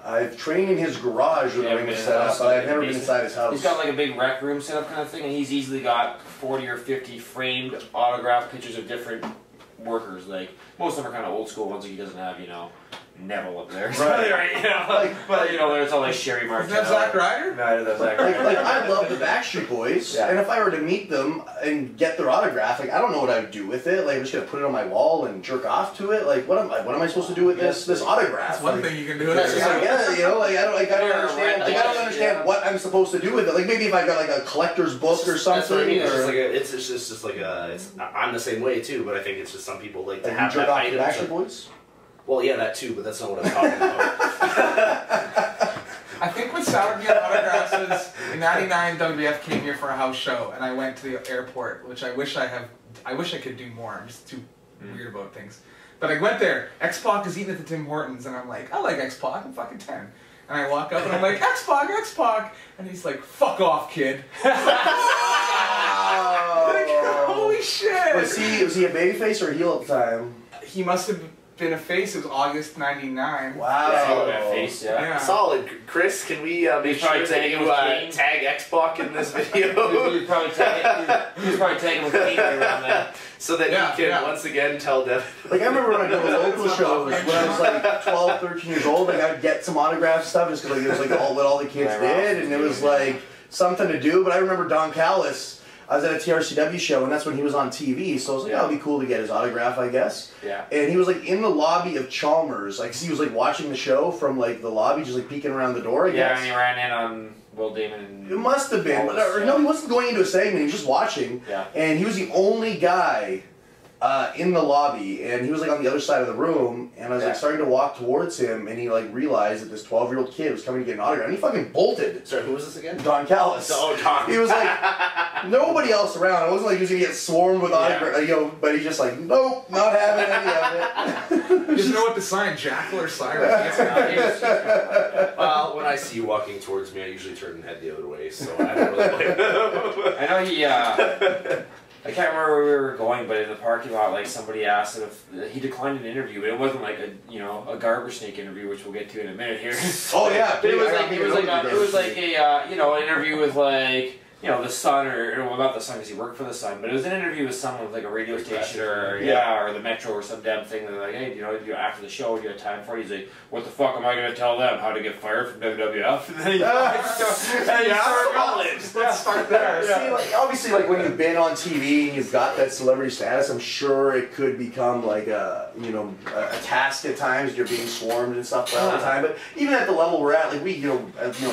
I've trained in his garage with a ring set up, but I've never been inside his house. He's got like a big rec room set up kind of thing, and he's easily got 40 or 50 framed autographed pictures of different workers. Like most of them are kind of old school ones. Like he doesn't have, you know, Neville up there, right? You know, like, but you know, there's all like Sherry Martel. Is that Zack Ryder? No, that's Zack Ryder. Like I love the Backstreet Boys, and if I were to meet them and get their autograph, like I don't know what I would do with it. Like I'm just gonna put it on my wall and jerk off to it. Like what am I supposed to do with this autograph? That's one thing you can do. Yeah, you know, like I don't understand. Like I don't understand what I'm supposed to do with it. Like maybe if I got like a collector's book or something. That's what I mean. It's just like a. I'm the same way too, but I think it's just some people like to have that item. Backstreet Boys? Well, yeah, that too, but that's not what I'm talking about. I think what soured me on autographs is in '99 WWF came here for a house show, and I went to the airport, which I wish I could do more. I'm just too weird about things. But I went there. X-Pac is eating at the Tim Hortons, and I'm like, I like X-Pac. I'm fucking 10. And I walk up and I'm like, X-Pac, and he's like, fuck off, kid. Like, holy shit! Was he a babyface or a heel at the time? He must have been a face. It was August '99. Wow. Face, yeah. Solid. Chris, can we make sure that you tag X-Pac in this video? You'd probably tag him with Kane around that. So that he can once again tell Devin. Like I remember when I go to local shows when I was like 12, 13 years old, like I'd get some autograph stuff just because like, it was like what all the kids did, and it was like something to do. But I remember Don Callis. I was at a TRCW show, and that's when he was on TV, so I was like, oh, it'd be cool to get his autograph, I guess. Yeah. And he was, like, in the lobby of Chalmers. Like, he was, like, watching the show from, like, the lobby, just, like, peeking around the door, I guess. Yeah, and he ran in on Will Damon and... It must have been. No, he wasn't going into a segment. He was just watching. Yeah. And he was the only guy in the lobby, and he was like on the other side of the room, and I was like starting to walk towards him, and he like realized that this 12-year-old kid was coming to get an autograph, and he fucking bolted. Sorry, who was this again? Don Callis. Oh, Don. He was like, nobody else around. It wasn't like he was gonna get swarmed with autographs, you know, but he's just like, nope, not having any of it. He doesn't know what to sign, Jackal or Cyrus. Well, when I see you walking towards me, I usually turn and head the other way, so I don't really blame him. I know he, I can't remember where we were going, but in the parking lot, like somebody asked him if he declined an interview, but it wasn't like a garbage snake interview, which we'll get to in a minute here. Oh yeah, but it was like a an interview with like the Sun or well not the Sun because he worked for the Sun, but it was an interview with someone with like a radio station or or the Metro or some damn thing. They're like, hey, after the show, do you have time for it? He's like, what the fuck am I gonna tell them? How to get fired from WWF? And then Let's start there. See, like, obviously, like when you've been on TV and you've got that celebrity status, I'm sure it could become like a task at times. You're being swarmed and stuff all the time. But even at the level we're at, like we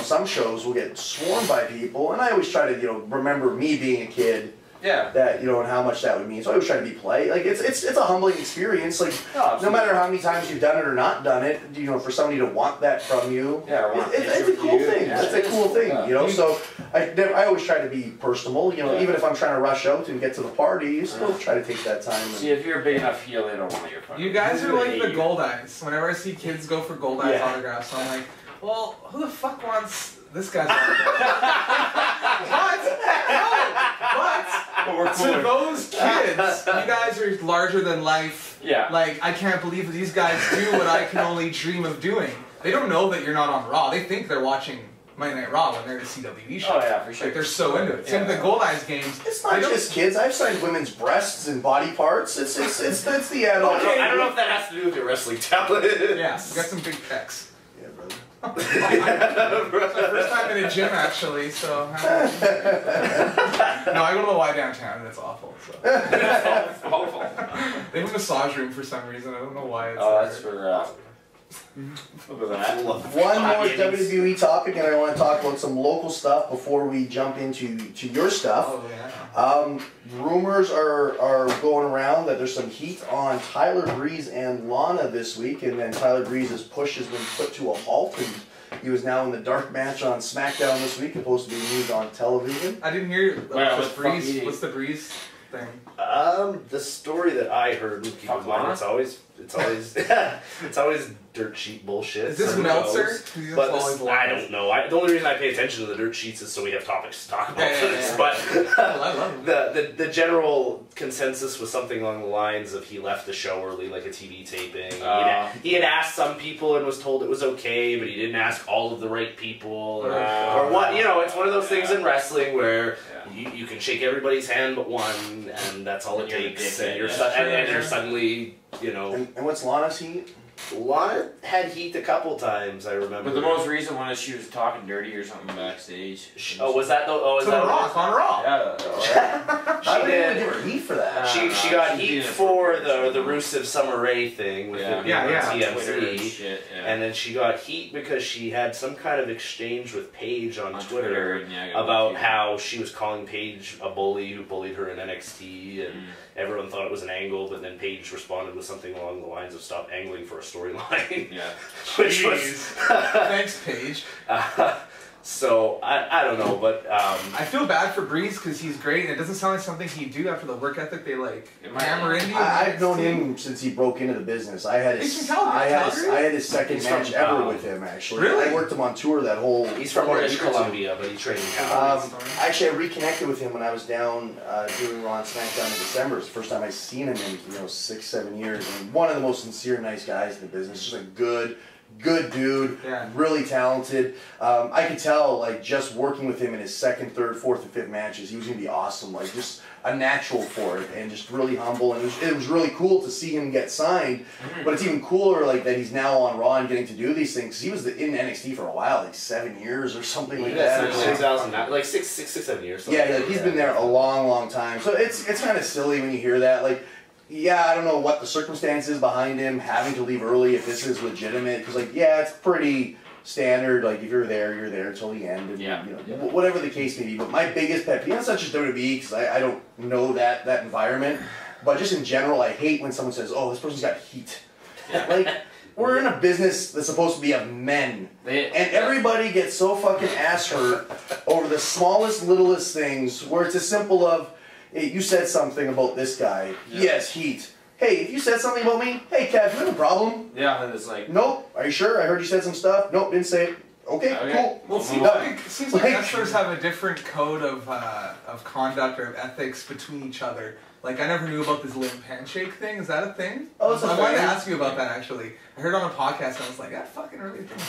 some shows will get swarmed by people, and I always try to remember me being a kid. Yeah. That and how much that would mean. So I always try to be polite. Like it's a humbling experience. Like no matter how many times you've done it or not done it, for somebody to want that from you, it's a cool thing. It's a cool thing. So I always try to be personable. Even if I'm trying to rush out and get to the party, you still try to take that time. See, if you're a big enough heel, they don't want your phone. You guys are like the Gold Eyes. Whenever I see kids go for Gold Eyes autographs, I'm like, well, who the fuck wants this guy's autograph? What? No, but to those kids, you guys are larger than life. Yeah. Like, I can't believe that these guys do what I can only dream of doing. They don't know that you're not on Raw. They think they're watching Monday Night Raw when they're at a CWE show. Oh yeah, for sure. Like, they're so into it. Same with the Gold Eyes games. It's not just kids. I've signed women's breasts and body parts. It's the adult. Okay, I don't know if that has to do with your wrestling talent. Yeah, you got some big pecs. Yeah, brother. It's my first time in a gym actually, so no, I go to the Y downtown and it's awful. So. It's awful. They have a massage room for some reason. I don't know why. It's that's for. One more WWE topic, and I want to talk about some local stuff before we jump into your stuff. Oh, yeah. Rumors are going around that there's some heat on Tyler Breeze and Lana this week, and then Tyler Breeze's push has been put to a halt, and he was now in the dark match on SmackDown this week, supposed to be used on television. I didn't hear what's Breeze. What's the Breeze thing? The story that I heard, keep in mind, it's always it's always dirt sheet bullshit. Is this Meltzer? But I don't know. The only reason I pay attention to the dirt sheets is so we have topics to talk about for this. But I love the general consensus was something along the lines of he left the show early, like a TV taping. He had asked some people and was told it was okay, but he didn't ask all of the right people, or what. It's one of those things in wrestling where you can shake everybody's hand but one, and that's all it takes, and you're suddenly. And what's Lana's heat? Lana had heat a couple times, I remember. But the most recent one is she was talking dirty or something backstage. Was that the? Oh, is that on Raw? Yeah. I didn't even give her heat for that. She got heat for the Rusev Summer Rae thing with the TMZ, and then she got heat because she had some kind of exchange with Paige on Twitter about how she was calling Paige a bully who bullied her in NXT, and everyone thought it was an angle, but then Paige responded with something along the lines of "Stop angling for a storyline." Yeah. Which was thanks, Paige. So I don't know, but I feel bad for Breeze because he's great, and it doesn't sound like something he'd do after the work ethic they hammer into. I've known him since he broke into the business. I had his second match ever with him. Actually, really? I worked him on tour that whole. He's from British Columbia, but he trained in Calgary. Actually, I reconnected with him when I was down doing Raw and SmackDown in December. It's the first time I'd seen him in 6-7 years, and one of the most sincere, nice guys in the business. Just a good dude, really talented. I could tell, like, just working with him in his second, third, fourth, and fifth matches, he was going to be awesome. Like, just a natural for it, and just really humble. And it was really cool to see him get signed. But it's even cooler, like, that he's now on Raw and getting to do these things. He was in NXT for a while, like 7 years or something like that. 2009, like 7 years. Yeah, he's been there a long time. So it's kind of silly when you hear that. Like, yeah, I don't know what the circumstances behind him having to leave early, if this is legitimate, because, like, yeah, it's pretty standard. Like, if you're there until the end, and whatever the case may be. But my biggest pet peeve, it's not just WWE, because I don't know that environment. but just in general, I hate when someone says, "Oh, this person's got heat." Like, we're in a business that's supposed to be of men, and everybody gets so fucking ass hurt over the smallest, littlest things. Where it's as simple of, hey, you said something about this guy. Yeah. He has heat. Hey, if you said something about me, hey, Kev, you have a problem? Yeah, and it's like, nope. Are you sure? I heard you said some stuff. Nope, didn't say it. Okay, cool. Well, it seems like wrestlers have a different code of conduct or of ethics between each other. Like, I never knew about this limp handshake thing. Is that a thing? Oh, it's I wanted to ask you about that, actually. I heard on a podcast, and I was like, that fucking really thing.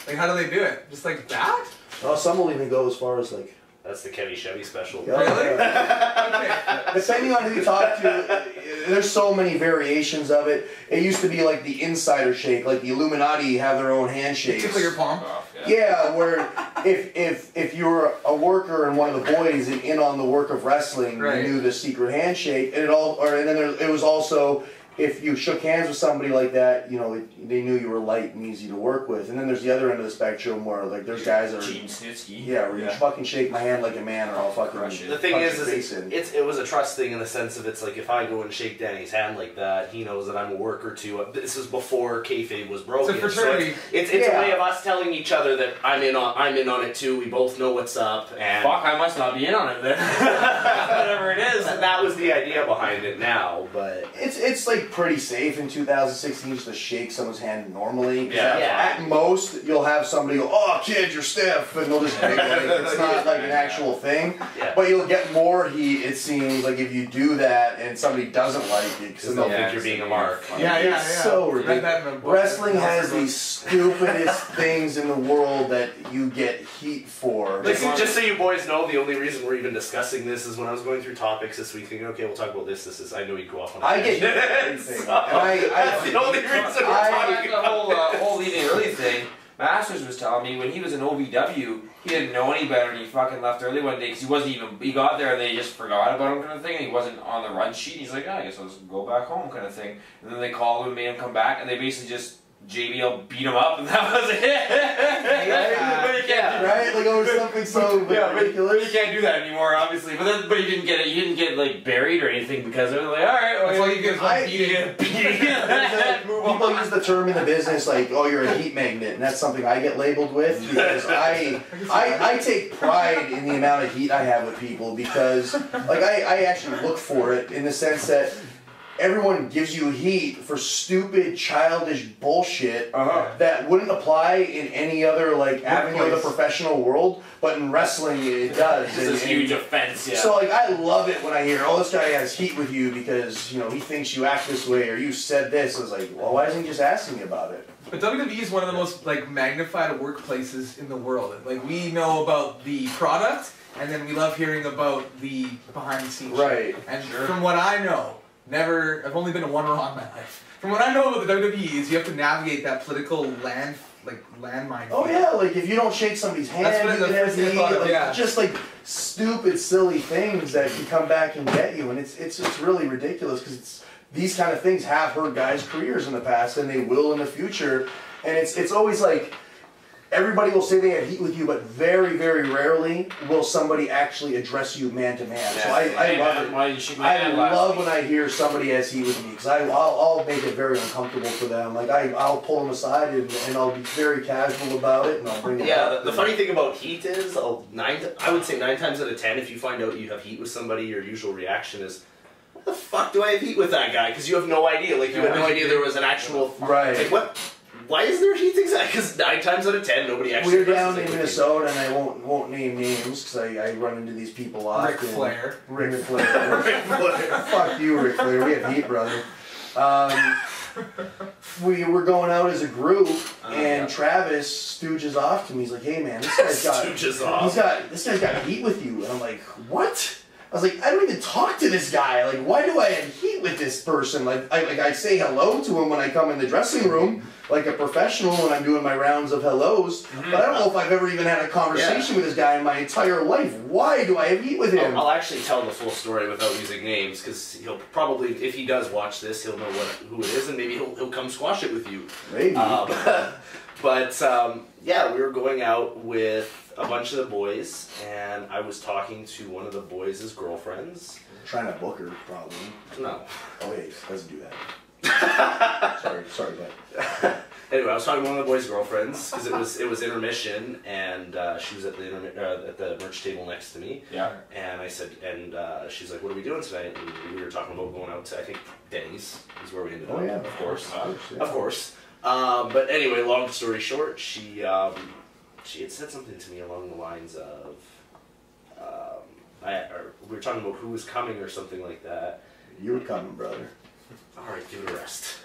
Like, how do they do it? Just like that? Oh, some will even go as far as, like... That's the Kenny Chevy special. Yeah, really? Okay. Depending on who you talk to, there's so many variations of it. It used to be like the insider shake, like the Illuminati have their own handshakes. Tickle your palm? Yeah, where if you were a worker and one of the boys in on the work of wrestling, you knew the secret handshake, and it was also, if you shook hands with somebody like that, you know, they knew you were light and easy to work with. And then there's the other end of the spectrum where, like, there's guys that are... Gene Snitsky. Yeah, where you fucking shake my hand like a man or I'll fucking... The thing is it was a trust thing in the sense of it's like, if I go and shake Danny's hand like that, he knows that I'm a worker too. This is before kayfabe was broken. It's a fraternity. So it's a way of us telling each other that I'm in on it too. We both know what's up. And fuck, I must not be in on it then. Whatever it is. That was the idea behind it now, but... It's like pretty safe in 2016 just to shake someone's hand normally. Yeah. At most, you'll have somebody go, "Oh, kid, you're stiff," and they'll just make it. It's not like an actual thing. Yeah. But you'll get more heat, it seems, like if you do that and somebody doesn't like it. Because they'll think you're being a mark. It's so ridiculous. Wrestling has these stupidest things in the world that you get heat for. Just so you boys know, the only reason we're even discussing this is when I was going through topics this week, thinking, okay, we'll talk about this. I know you'd go off on a I get heat for everything. That's the only reason we're talking about the whole leading early thing. Masters was telling me when he was in OVW, he didn't know any better and he fucking left early one day because he wasn't even, he got there and they just forgot about him kind of thing and he wasn't on the run sheet. He's like, oh, I guess I'll just go back home kind of thing. And then they called him, made him come back, and they basically just JBL beat him up and that was it. But he can't, right? Like over something so ridiculous. But you can't do that anymore, obviously. But he didn't get it. He didn't get like buried or anything because they're like, all right, well, that's all you get is beating. People use the term in the business like, "Oh, you're a heat magnet," and that's something I get labeled with because I take pride in the amount of heat I have with people because like I actually look for it in the sense that everyone gives you heat for stupid, childish bullshit that wouldn't apply in any other like avenue of the professional world, but in wrestling it does. It's a huge offense. Yeah. So like I love it when I hear, "Oh, this guy has heat with you because you know he thinks you act this way or you said this." I was like, well, why isn't he just asking me about it? But WWE is one of the most like magnified workplaces in the world. Like we know about the product, and then we love hearing about the behind the scenes. Right. Shit. And from what I know. I've only been to one Raw in my life. From what I know about the WWE is you have to navigate that political landmine. Oh yeah, like if you don't shake somebody's hand, just like stupid, silly things that can come back and get you, and it's really ridiculous because these kind of things have hurt guys' careers in the past, and they will in the future, and it's always like. Everybody will say they have heat with you, but very, very rarely will somebody actually address you man to man. So I love it. I love when I hear somebody has heat with me because I'll make it very uncomfortable for them. Like I'll pull them aside and I'll be very casual about it and I'll bring it up. Yeah, the funny thing about heat is, I would say 9 times out of 10, if you find out you have heat with somebody, your usual reaction is, what the fuck do I have heat with that guy? Because you have no idea. Like you had no idea there was an actual... Right. Like what... Why is there heat exactly? Because 9 times out of 10, nobody actually. We're down in Minnesota, and I won't name names because I run into these people often. Ric Flair. Ric Flair. Fuck you, Ric Flair. We have heat, brother. We were going out as a group, and Travis stooges off to me. He's like, "Hey, man, this guy's got this guy's got heat with you," and I'm like, "What?" I was like, I don't even talk to this guy. Like, why do I have heat with this person? Like I say hello to him when I come in the dressing room, like a professional when I'm doing my rounds of hellos. But I don't know if I've ever even had a conversation with this guy in my entire life. Why do I have heat with him? I'll actually tell the full story without using names, because he'll probably, if he does watch this, he'll know who it is, and maybe he'll come squash it with you. Maybe. Yeah, we were going out with a bunch of the boys, and I was talking to one of the boys' girlfriends, Trying to book her, probably. No. Oh, wait, doesn't do that. sorry, but. Anyway, I was talking to one of the boys' girlfriends because it was intermission, and she was at the merch table next to me. Yeah. And I said, and she's like, "What are we doing tonight?" And we were talking about going out to, I think, Denny's is where we ended up. Oh yeah, of course, yeah. of course. But anyway, long story short, she had said something to me along the lines of, we were talking about who was coming or something like that. You were coming, brother. All right, give it a rest.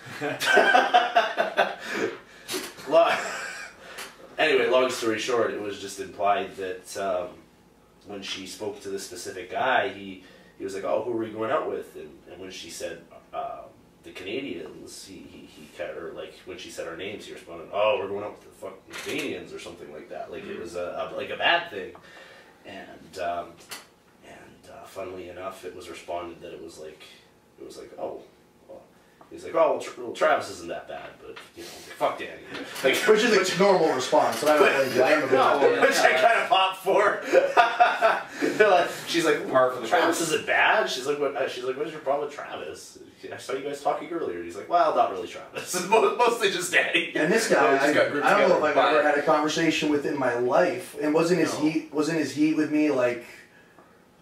Anyway, long story short, it was just implied that when she spoke to this specific guy, he was like, "Oh, who are you going out with?" And when she said the Canadians, he kind of, like, when she said our names, he responded, "Oh, we're going out with the fucking Canadians," or something like that. Like it was like a bad thing. And funnily enough, it was responded that it was like, "Oh." He's like, "Oh, well, Travis isn't that bad, but, you know, fuck Danny." Like, which is a normal response, and I don't blame you. I am a bit which I kind of popped for. She's like, "Travis isn't bad." She's like, "What?" She's like, "What is your problem with Travis? I saw you guys talking earlier." And he's like, "Well, not really Travis. Mostly just Danny." And this guy, I don't know if I've ever had a conversation with in my life, and wasn't his heat with me like,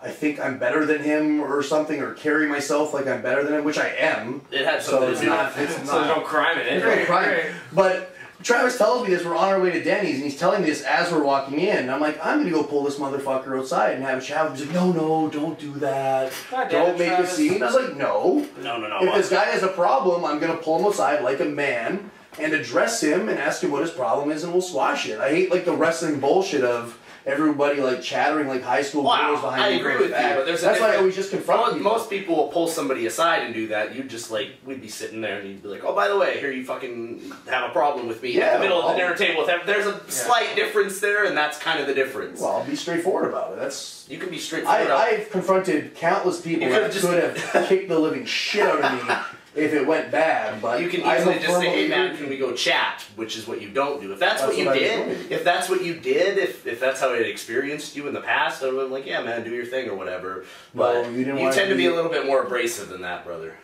I think I'm better than him or something, or carry myself like I'm better than him, which I am. It had something to do with it. So there's no crime in it. There's no crime. But Travis tells me this, we're on our way to Denny's, and he's telling me this as we're walking in. And I'm like, I'm going to go pull this motherfucker outside and have a chat. He's like, no, don't do that. Don't make a scene. I was like, no. No. If this guy has a problem, I'm going to pull him aside like a man and address him and ask him what his problem is, and we'll squash it. I hate like the wrestling bullshit of everybody like chattering like high school girls behind I agree with you, but there's that's why I always just confront people. Most people will pull somebody aside and do that. You'd just like, we'd be sitting there and you'd be like, "Oh, by the way, here you fucking have a problem with me in the middle of the dinner table." There's a slight difference there, and that's kind of the difference. Well, I'll be straightforward about it. You can be straightforward. I've confronted countless people that could have kicked the living shit out of me if it went bad, but you can easily just say, "Hey man, can we go chat?" Which is what you don't do. If that's what you did, if that's how it experienced you in the past, I would have been like, "Yeah man, do your thing," or whatever. But you tend to be a little bit more abrasive than that, brother.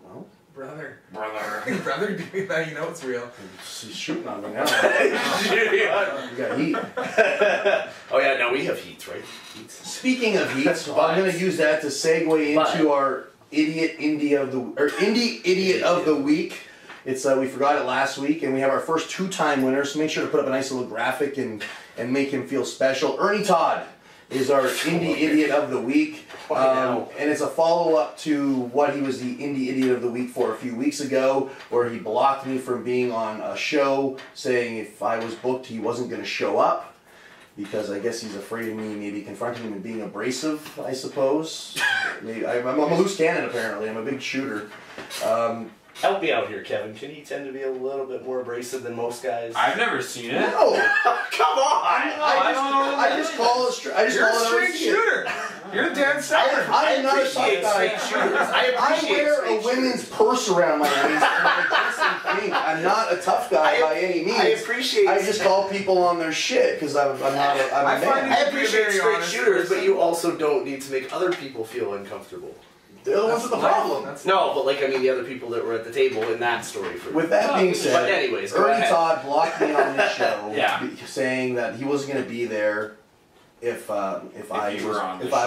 Well, brother, doing that, you know it's real. He's shooting on me now. You got heat. Oh yeah, now we have heat, right? Heat. Speaking of heat, I'm going to use that to segue into our indie idiot of the week. It's we forgot it last week, and we have our first two-time winner. So make sure to put up a nice little graphic and make him feel special. Ernie Todd is our indie idiot of the week, and it's a follow-up to what he was the indie idiot of the week for a few weeks ago, where he blocked me from being on a show, saying if I was booked, he wasn't going to show up. Because I guess he's afraid of me maybe confronting him and being abrasive, I suppose. Maybe, I'm a loose cannon, apparently. I'm a big shooter. Help me out here, Kevin. Can you tend to be a little bit more abrasive than most guys? I've never seen it. No! Come on! I just call it straight. You're a straight shooter. You're dead solid. I'm not a tough guy. I wear a women's purse around my waist, and I just think I'm not a tough guy by any means. I just call people on their shit because I'm a man. I appreciate straight shooters, but you also don't need to make other people feel uncomfortable. They're the ones with the problem. No, but like, I mean, the other people that were at the table in that story. With that being said, but anyways, Ernie Todd blocked me on this show, saying that he wasn't going to be there if I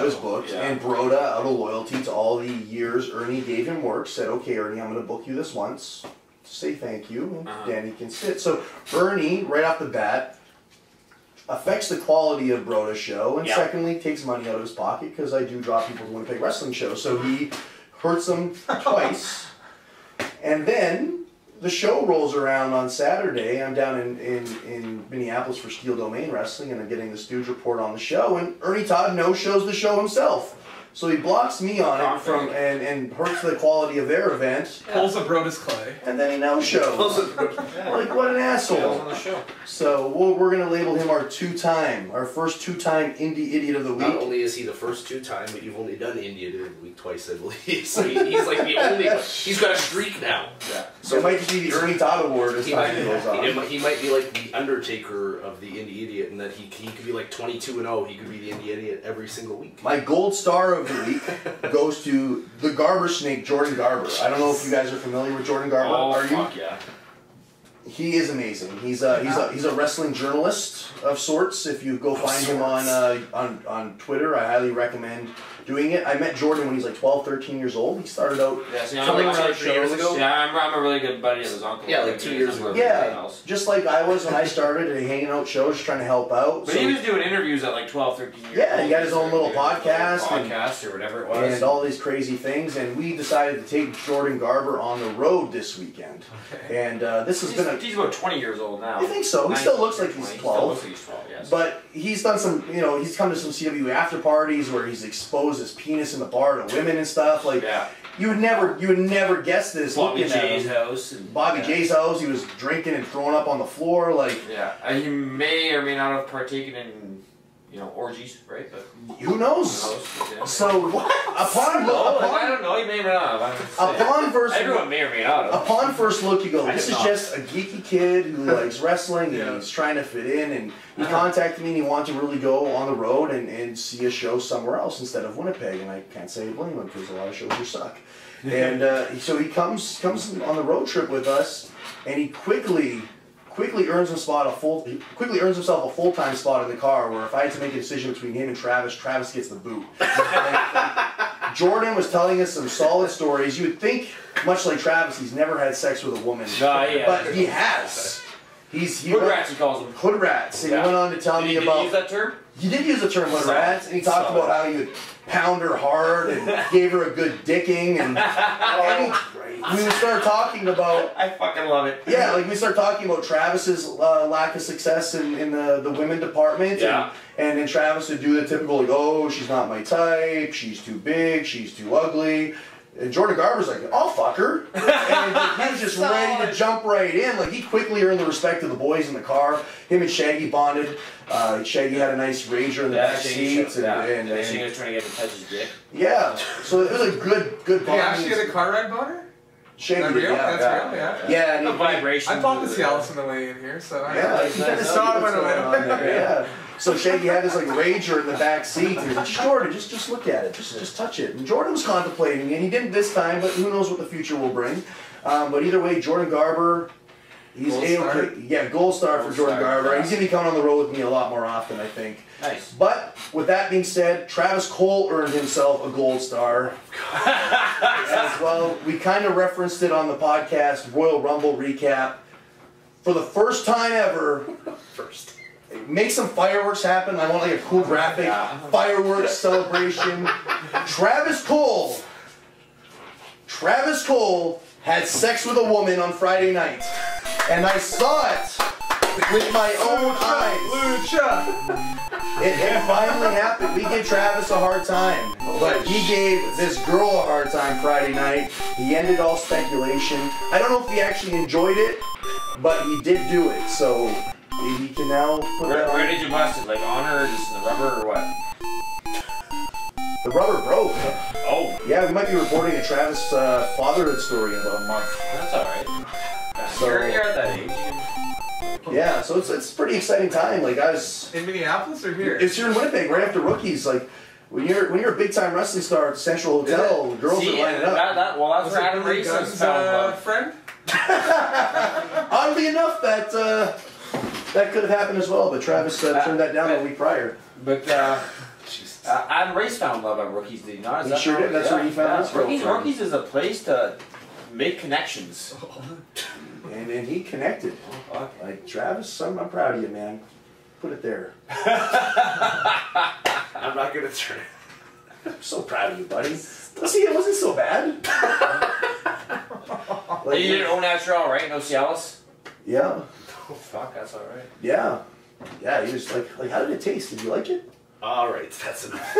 was booked. Yeah. And Broda, out of loyalty to all the years Ernie gave him work, said, "Okay, Ernie, I'm going to book you this once. Say thank you, and Danny can sit." So Ernie, right off the bat, affects the quality of Broda's show, and secondly, takes money out of his pocket, because I do draw people to Winnipeg wrestling shows, so he hurts them twice. And then the show rolls around on Saturday. I'm down in Minneapolis for Steel Domain Wrestling, and I'm getting the Stooge report on the show, and Ernie Todd no-shows the show himself. So he blocks me on it and hurts the quality of their event. Pulls a Brodus Clay. And then he no-shows. Like, what an asshole. On the show. So we're going to label him our first two-time indie idiot of the week. Not only is he the first two-time, but you've only done indie idiot of the week twice, I believe. So he's like the only one. He's got a streak now. Yeah. So it might just be the Ernie Todd Award as time goes on. He might be like the Undertaker of the indie idiot, in that he could be like 22-0. He could be the indie idiot every single week. My gold star of the week goes to the Garber Snake, Jordan Garber. I don't know if you guys are familiar with Jordan Garber. Are you? Fuck yeah. He is amazing. He's a wrestling journalist of sorts. If you go find him on Twitter, I highly recommend doing it. I met Jordan when he was like 12, 13 years old. He started out something around 3 years ago. Yeah, I'm a really good buddy of his uncle. Yeah, like 2 years ago. Yeah, just like I was when I started hanging out shows, trying to help out. But he was doing interviews at like 12, 13 years old. Yeah, he got his own little podcast or whatever it was. And all these crazy things. And we decided to take Jordan Garber on the road this weekend. Okay. And this has been he's about 20 years old now. I think so. He still looks like he's 12. He still looks like he's 12, yes. But he's done some, he's come to some CWE after parties where he's exposed his penis in the bar to women and stuff. Like, you would never guess this. Bobby J's house. Bobby J's house. He was drinking and throwing up on the floor. Like, he may or may not have partaken in, orgies, right? But who knows? So I don't know. He may or may not have. Everyone may or may not have. Upon first look, you go, this is just a geeky kid who likes wrestling and he's trying to fit in. And he contacted me and he wanted to really go on the road and see a show somewhere else instead of Winnipeg. And I can't say I blame him because a lot of shows here suck. And so he comes on the road trip with us, and he quickly earns himself a full-time spot in the car. Where if I had to make a decision between him and Travis gets the boot. Jordan was telling us some solid stories. You would think, much like Travis, he's never had sex with a woman, but he has. Hood rats, he calls them. Hood rats. And he went on to tell me about. Did he use that term? He did use the term hood rats, and he talked about how he would pound her hard and gave her a good dicking, and we would start talking about. I fucking love it. Yeah, like we start talking about Travis's lack of success in the women department, and then Travis would do the typical like, oh, she's not my type, she's too big, she's too ugly. And Jordan Garber's like, I'll fuck her. And he was just ready to jump right in. Like, he quickly earned the respect of the boys in the car. Him and Shaggy bonded. Shaggy had a nice Rager in the back seat. And Shaggy was trying to get him to touch his dick. Yeah. So it was a good bond. Did he actually get a car ride boner? Shaggy did, That's real, yeah. And the vibration. I bought the Cialis on the way in here, so I saw it on the way. Yeah. So Shaggy had his like Rager in the back seat, and he was like, Jordan, just look at it, just touch it. And Jordan was contemplating, and he didn't this time, but who knows what the future will bring. But either way, Jordan Garber, he's gold star for Jordan Garber. He's gonna be coming on the road with me a lot more often, I think. Nice. But with that being said, Travis Cole earned himself a gold star as well. We kind of referenced it on the podcast Royal Rumble recap. For the first time ever, make some fireworks happen. I want like a cool graphic fireworks celebration. Travis Cole had sex with a woman on Friday night, and I saw it with my own eyes. It finally happened. We gave Travis a hard time, but he gave this girl a hard time Friday night. He ended all speculation. I don't know if he actually enjoyed it, but he did do it. So he can now put that on. Where did you bust it? Like on her, just the rubber, or what? The rubber broke. Oh. Yeah, we might be reporting a Travis fatherhood story in about a month. That's alright. So, you're at that age. Yeah, so it's a pretty exciting time. Like I was in Minneapolis or here? It's here in Winnipeg, right after Rookies. Like when you're a big time wrestling star at Central Hotel, the girls are lining up. That's where Adam Race's friend. Oddly enough, that could have happened as well, but Travis turned that down a week prior. But Adam Race found love at Rookies, did he not? He sure did. That's where he found his girlfriend. Rookies is a place to make connections. And he connected. Like, Travis, I'm proud of you, man. Put it there. I'm not going to turn it. I'm so proud of you, buddy. See, it wasn't so bad. Like, you did au natural, right? No Cialis? Yeah. Oh, fuck, that's alright. Yeah. Yeah, he was like, how did it taste? Did you like it? Alright, that's enough.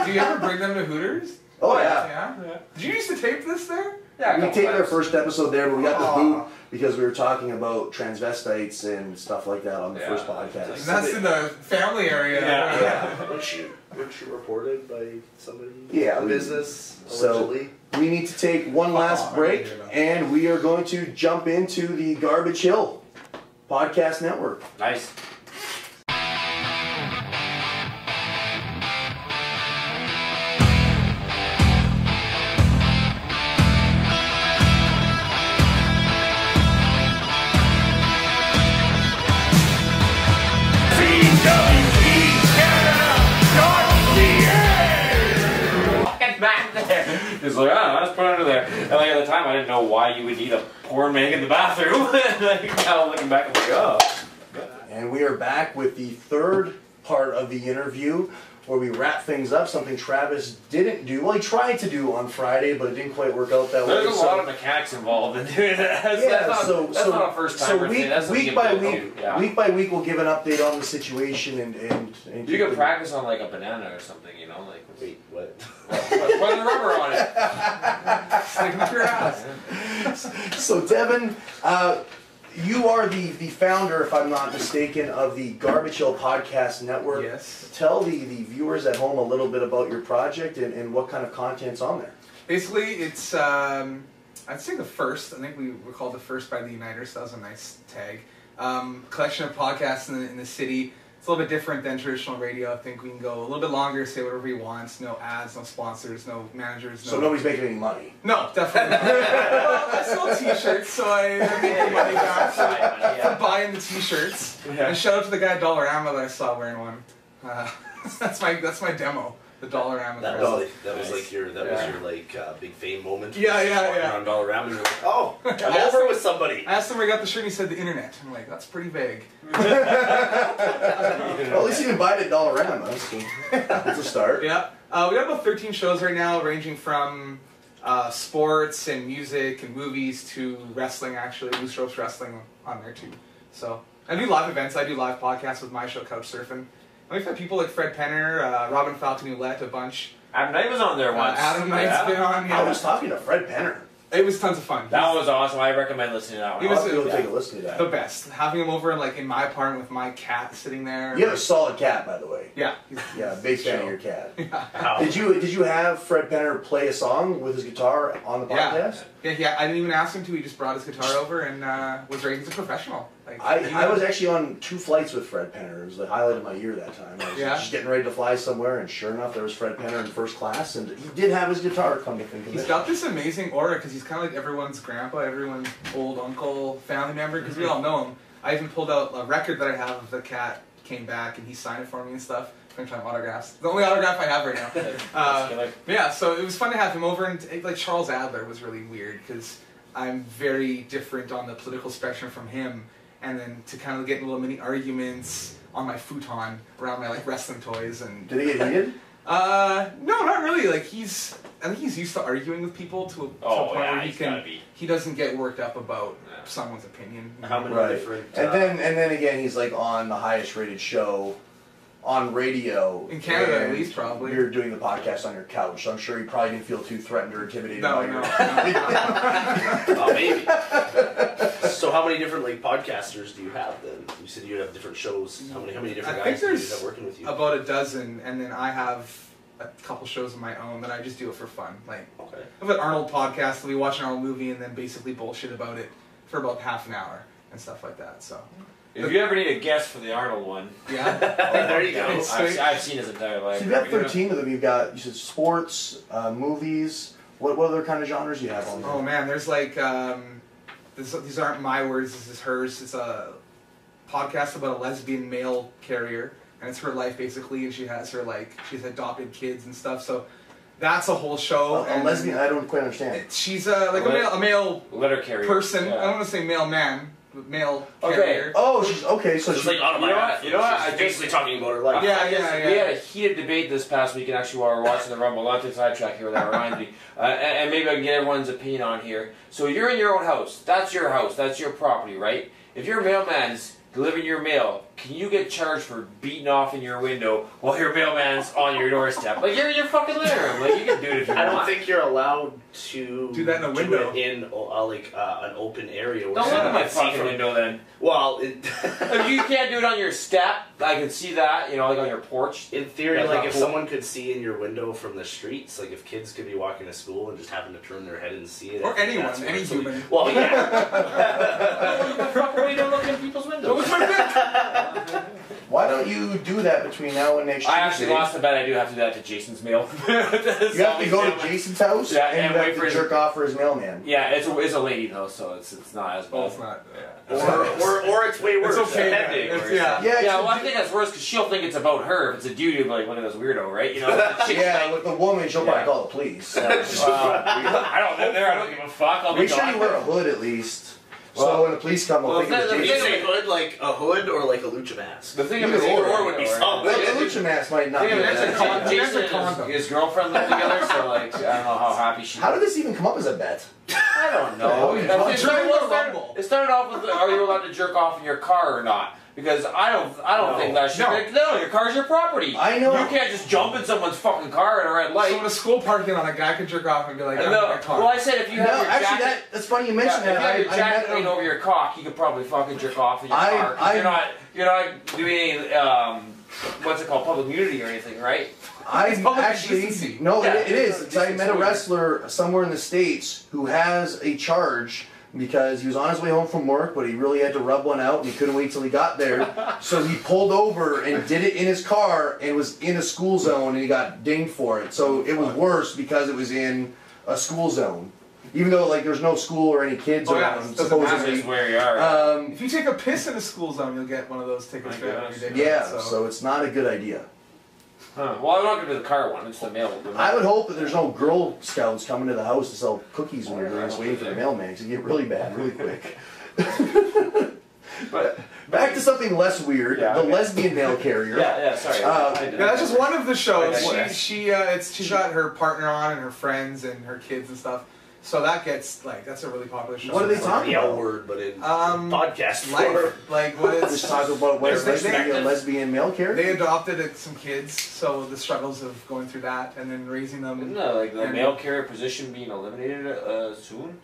Do you ever bring them to Hooters? Oh, yeah. Did you used to tape this there? Yeah, we taped our first episode there, but we got the boot because we were talking about transvestites and stuff like that on the first podcast. And that's in the family area. Yeah. Weren't you reported by somebody? Yeah. The business, allegedly? So we need to take one last break, and we are going to jump into the Garbage Hill Podcast Network. Nice. He's like, oh, let's put it under there. And like at the time, I didn't know why you would need a porn mag in the bathroom. Like, now looking back, I'm like, oh. And we are back with the third part of the interview, where we wrap things up, something Travis didn't do. Well, he tried to do on Friday, but it didn't quite work out that way. There's a lot of mechanics involved in doing that. That's not a first time. So week by week, we'll give an update on the situation and you can practice on like a banana or something, you know, like wait, what? Put the rubber on it. Sticking up your ass. So Devon, you are the founder, if I'm not mistaken, of the Garbage Hill Podcast Network. Yes. Tell the viewers at home a little bit about your project and what kind of content's on there. Basically, it's, I'd say the first. I think we were called the first by the Uniters, so that was a nice tag. Collection of podcasts in the city. It's a little bit different than traditional radio. I think we can go a little bit longer, say whatever we want. No ads, no sponsors, no managers. So nobody's making any money? No, definitely not. Well, I sell t-shirts, so I'm making money back for buying the t-shirts. Yeah. And shout out to the guy at Dollarama that I saw wearing one. That's my demo. The Dollarama. That was like your big fame moment. Yeah. On Dollarama, you're like, oh, I'm over with somebody. I asked him where he got the shirt, and he said the internet. I'm like, that's pretty vague. Well, at least you can buy it at Dollarama. So that's a start. Yeah. We got about 13 shows right now, ranging from sports and music and movies to wrestling. Actually, Loose Ropes Wrestling on there too. So I do live events. I do live podcasts with my show, Couch Surfing. We've had people like Fred Penner, Robin Falcon-Ouellette, a bunch. Adam Knight was on there once. Adam Knight's been on. Yeah. I was talking to Fred Penner. It was tons of fun. That was awesome. I recommend listening to that one. I'll have to go take a listen to that. The best. Having him over like in my apartment with my cat sitting there. You have a solid cat, by the way. Yeah. Yeah, big fan of your cat. Yeah. Did you have Fred Penner play a song with his guitar on the podcast? Yeah. I didn't even ask him to. He just brought his guitar over and was ready. He's a professional. Like, I was actually on 2 flights with Fred Penner. It was the highlight of my year that time. I was just getting ready to fly somewhere, and sure enough, there was Fred Penner in first class, and he did have his guitar, come to think of it. He's got this amazing aura, because he's kind of like everyone's grandpa, everyone's old uncle, family member, because we all know him. I even pulled out a record that I have of the cat, came back, and he signed it for me and stuff. I'm trying autographs. The only autograph I have right now. Yeah, so it was fun to have him over, and like Charles Adler was really weird, because I'm very different on the political spectrum from him. And then to kind of get in little mini arguments on my futon around my like wrestling toys and. Did he get heated? No, not really. Like I think he's used to arguing with people to a point where he doesn't get worked up about someone's opinion. How many different? And then again, he's like on the highest rated show on radio in Canada, at least probably. You're doing the podcast on your couch, so I'm sure you probably didn't feel too threatened or intimidated. No. Oh, maybe. So how many different like podcasters do you have then? You said you have different shows. How many different guys do you have working with you? About a dozen, and then I have a couple shows of my own that I just do it for fun. Like I have an Arnold podcast that we watch an Arnold movie and then basically bullshit about it for about half an hour and stuff like that. So. If you ever need a guest for the Arnold one, there you go. I've seen his entire life. So you've got 13 of them. You've got, you said sports, movies. What other kind of genres do you have on there? Oh man, there's like these aren't my words. This is hers. It's a podcast about a lesbian mail carrier, and it's her life basically. And she's adopted kids and stuff. So that's a whole show. A lesbian? I don't quite understand. She's a male letter carrier person. Yeah. I don't want to say mailman. Male carrier. Oh, she's okay. So she's like autobiography. You know what? She's basically talking about her life. Yeah. We had a heated debate this past week, and actually while we were watching the Rumble, not to sidetrack here, that reminds me, and maybe I can get everyone's opinion on here. So you're in your own house. That's your house. That's your property, right? If your mailman's delivering your mail, can you get charged for beating off in your window while your mailman's on your doorstep? Like, you're in your fucking living room. Like, you can do it if you want. I don't think you're allowed to do that in a window. Do it in an open area. Don't look at my fucking window then. Well, if you can't do it on your step, I can see that, like on your porch. In theory, like if someone could see in your window from the streets, like if kids could be walking to school and just happen to turn their head and see it. Or anyone, any human. Well, yeah. You fucking way to look in people's windows. Why don't you do that between now and next I Tuesday? actually lost the bet. I do have to do that to Jason's mail. You have to go to Jason's house and you have to jerk off for his mailman. Yeah, it's a lady though, so it's not as bad. Well, it's not. Yeah. Or it's way worse. It's okay. Depending. Yeah. Well, I think that's worse because she'll think it's about her. If it's a dude, you'll be like, look at this weirdo, right? You know? Yeah, with the woman, she'll probably call the police. I don't live there. I don't give a fuck. I'll Make be sure gone. you wear a hood at least. So when the police come, they'll think it was Did you Jason. say hood like a hood or like a lucha mask? The thing Either of it or would be Well, the lucha mask might not be that. Jason and his girlfriend live together, so like I don't know how happy she. How did this even come up as a bet? I don't know. Rumble. It started off with, are you allowed to jerk off in your car or not? Because I don't think that should. No, your car's your property. I know. You can't just jump in someone's fucking car at a red light. So in a school parking lot, a guy could jerk off and be like, Well, I said if you have your actually, jacket, that's funny you mentioned if you have your that. jacket laying over your cock, you could probably fucking jerk off in your car. 'Cause you're not doing any what's it called, public nudity or anything, right? It's public actually decency. no, Yeah, it is. I met a wrestler somewhere in the States who has a charge because he was on his way home from work, but he really had to rub one out and he couldn't wait till he got there. So he pulled over and did it in his car and was in a school zone and he got dinged for it. So it was worse because it was in a school zone. Even though like there's no school or any kids around, That's supposedly. where you are. If you take a piss in a school zone, you'll get one of those tickets for every day. Yeah, so it's not a good idea. Well, I'm not going to do the car one. It's the mail one. I would hope that there's no Girl Scouts coming to the house to sell cookies when you're doing this waiting for the mailman because it get really bad really quick. But back to something less weird, the lesbian mail carrier. Sorry. Yeah, that's just one of the shows. Okay. She's got her partner on and her friends and her kids and stuff. So that gets that's a really popular show. What are they talking The about? L word, but in podcast form. What it's Just talk about what There's- a lesbian mail carrier. they adopted some kids, so the struggles of going through that and then raising them. Isn't that like the mail carrier position being eliminated soon?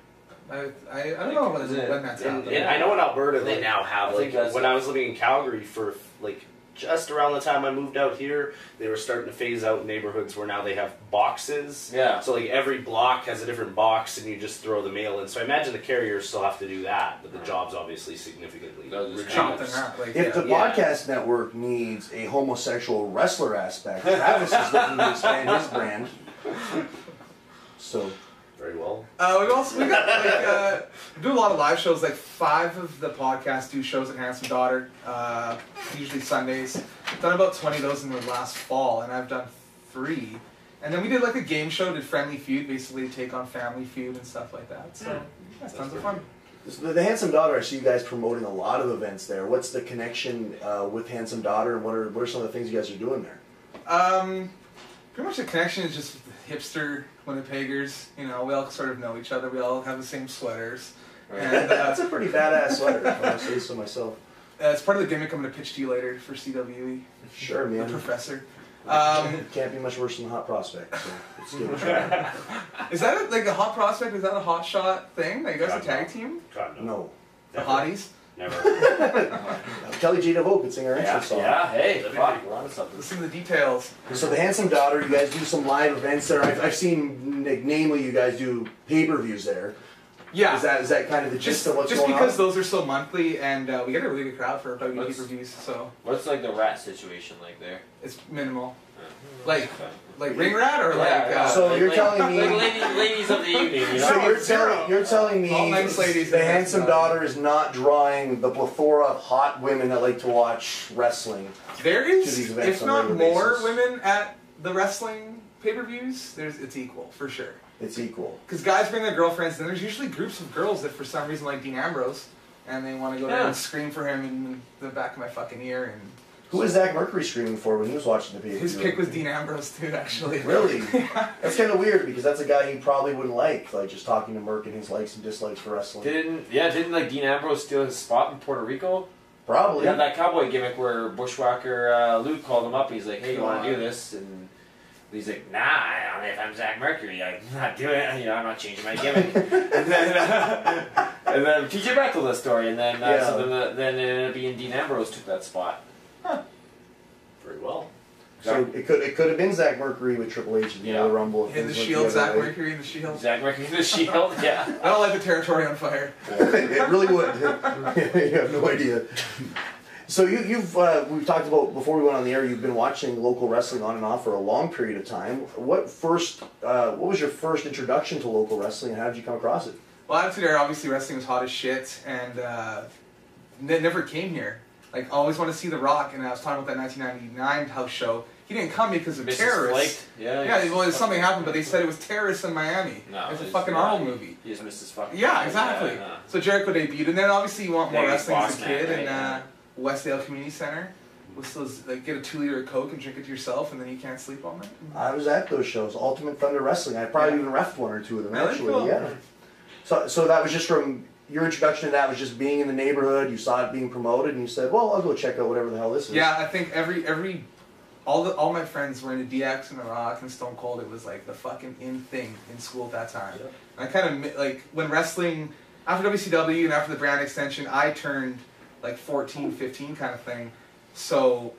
I don't know when that's happening. And I know in Alberta they now have I think that's when I was living in Calgary for like just around the time I moved out here, they were starting to phase out neighborhoods where now they have boxes. Yeah. So like every block has a different box and you just throw the mail in. So I imagine the carriers still have to do that, but the job's obviously significantly Chopped in reduced. half, If the podcast network needs a homosexual wrestler aspect, Travis is looking to expand his brand. So Very well. We got we do a lot of live shows. Like 5 of the podcasts do shows at Handsome Daughter, usually Sundays. I've done about 20 of those in the last fall, and I've done 3. And then we did like a game show, did Friendly Feud, basically take on Family Feud and stuff like that. So that's tons of fun. the Handsome Daughter, I see you guys promoting a lot of events there. What's the connection with Handsome Daughter, and what are some of the things you guys are doing there? Pretty much the connection is just hipster Winnipeggers. You know, we all sort of know each other. We all have the same sweaters. And That's a pretty badass sweater, if I say so myself. it's part of the gimmick I'm going to pitch to you later for CWE. Sure, The man. professor. Can't be much worse than the Hot Prospect. So let's give it a try. Is that like a hot prospect? Is that a hot shot thing? Are you guys a tag team? God, no. No. The hotties? Never. Kelly J. DeVoe could sing our intro song. Hey, fuck, we're on to something. Listen to the details. So the Handsome Daughter, you guys do some live events there. I've seen, namely, you guys do pay-per-views there. Yeah. Is that kind of the gist of what's just going on? because those are so monthly, and we get a really good crowd for WWE pay-per-views, so What's like the rat situation like there? it's minimal. Like ring rat or So you're telling me- ladies of the evening, you know? So you're telling All me nice ladies the in Handsome Handsome Daughter is not drawing the plethora of hot women that like to watch wrestling. there to these is, events if on not a regular more basis. women at the wrestling pay-per-views, it's equal for sure. It's equal. Because guys bring their girlfriends, and there's usually groups of girls that for some reason like Dean Ambrose, and they want to go down and scream for him in the back of my fucking ear. And Who was Zach Mercury screaming for when he was watching the pay-per-view? his pick was Dean Ambrose too, actually. Really? That's kind of weird because that's a guy he probably wouldn't like just talking to Merc and his likes and dislikes for wrestling. Didn't like Dean Ambrose steal his spot in Puerto Rico? Probably. He had that cowboy gimmick where Bushwhacker Luke called him up. He's like, "Hey, you want to do this?" And he's like, "Nah, I don't know if I'm Zach Mercury. I'm not doing it. You know, I'm not changing my gimmick." and then TJ Brett told that story, and then then it ended up being Dean Ambrose took that spot. Very well. So it could have been Zach Mercury with Triple H in the Royal Rumble. if In the things went Shield, other Zach way. Mercury in the Shield. Zach Mercury in the Shield, yeah. I don't like the territory on fire. It really would. You have no idea. So you've we've talked about before we went on the air. You've been watching local wrestling on and off for a long period of time. What was your first introduction to local wrestling, and how did you come across it? Well, Attitude Era, obviously wrestling was hot as shit, and never came here. Like, I always wanted to see The Rock, and I was talking about that 1999 house show. He didn't come because of terrorists. Yeah, well, something happened, but they said it was terrorists in Miami. No, it's a fucking Arnold movie. He just missed his fucking. Yeah, exactly. Yeah. So Jericho debuted, and then obviously you want more wrestling as a kid, and Westdale Community Center. Was those, like, get a 2-liter of Coke and drink it to yourself, and then you can't sleep all night. I was at those shows, Ultimate Thunder Wrestling. I probably even reffed one or two of them actually. Cool. Yeah. So that was just from your introduction to that was just being in the neighborhood. You saw it being promoted, and you said, "Well, I'll go check out whatever the hell this is." Yeah, I think all my friends were into DX and The Rock and Stone Cold. It was like the fucking in thing in school at that time. Yeah. I kind of like when wrestling after WCW and after the brand extension, I turned like 14, 15 kind of thing. So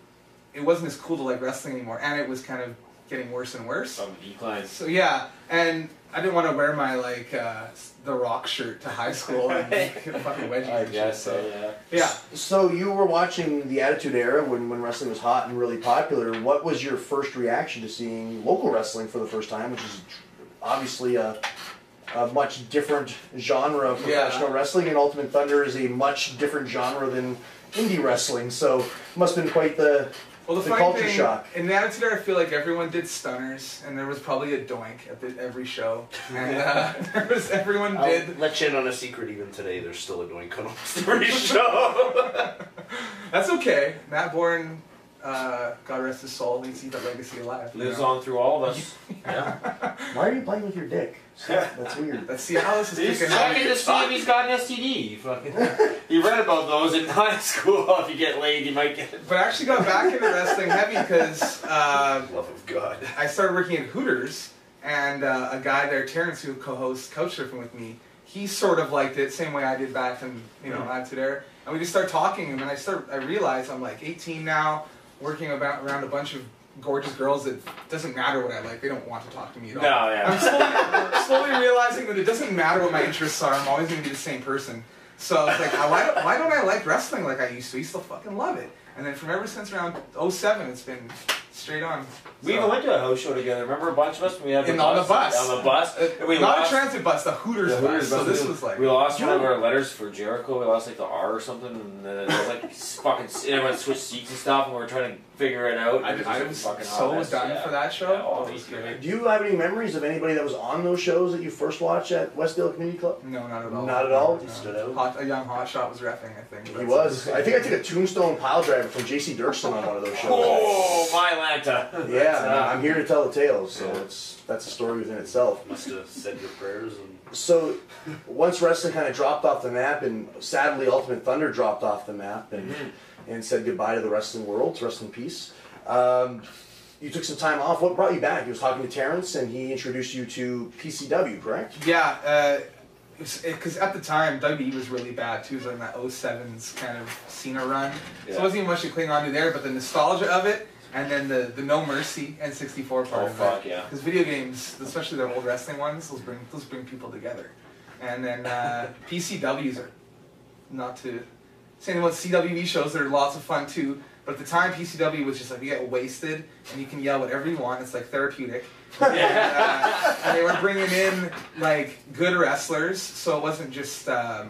it wasn't as cool to like wrestling anymore, and it was kind of getting worse and worse. Some declines. So yeah, and I didn't want to wear my like The Rock shirt to high school and fucking wedgie. I guess so. Yeah. So you were watching the Attitude Era when wrestling was hot and really popular. What was your first reaction to seeing local wrestling for the first time, which is obviously a much different genre of professional wrestling, and Ultimate Thunder is a much different genre than indie wrestling, so it must have been quite the culture shock. In the Attitude Era, I feel like everyone did stunners, and there was probably a doink at every show. And everyone did. I'll let you in on a secret. Even today, there's still a doink on almost every show. That's okay. Matt Bourne, God rest his soul, needs to keep that legacy alive. Lives on through all of us. Yeah. Why are you playing with your dick? That's weird. Let's see how this is He's checking to see if he's got an STD. He read about those in high school. If you get laid, you might get it. But I actually got back into wrestling heavy because love of God. I started working at Hooters, and a guy there, Terrence, who co-hosts Couchsurfing with me, he sort of liked it, same way I did back in Attitude Era. And we just started talking, and then I realized I'm like 18 now, working around a bunch of gorgeous girls that doesn't matter what I like. They don't want to talk to me at all. No, yeah. I'm slowly realizing that it doesn't matter what my interests are. I'm always going to be the same person. So I was like, why don't I like wrestling like I used to? I used to fucking love it. And then from ever since around 07, it's been straight on. We even went to a house show together. Remember a bunch of us? We had on the bus. On the bus. Not a transit bus, the Hooters bus. So this was like... We lost one of our letters for Jericho. We lost like the R or something. And then it was like fucking... Everyone switched seats and stuff, and we were trying to figure it out. I was so done for that show. Yeah, it was great. Do you have any memories of anybody that was on those shows that you first watched at Westdale Community Club? No, not at all. Not at all? No. Stood out. A young hotshot was reffing, I think. He was. I think I took a tombstone pile driver from J.C. Dirksen on one of those shows. Oh, my Atlanta. Yeah, I'm here to tell the tales, so that's a story within itself. Must have said your prayers. And so, once wrestling kind of dropped off the map, and sadly Ultimate Thunder dropped off the map, and said goodbye to the wrestling world, to rest in peace. You took some time off. What brought you back? You was talking to Terrence, and he introduced you to PCW, correct? Yeah, because at the time, WWE was really bad too. It was in that 07's kind of Cena run. So it wasn't even much to cling on to there, but the nostalgia of it, and then the No Mercy N64 part of it. Yeah. Because video games, especially their old wrestling ones, those bring people together. And then PCWs are, not to say anything about CWE shows, they're lots of fun too. But at the time, PCW was just like, you get wasted, and you can yell whatever you want. It's like therapeutic. And they were bringing in like good wrestlers, so it wasn't just the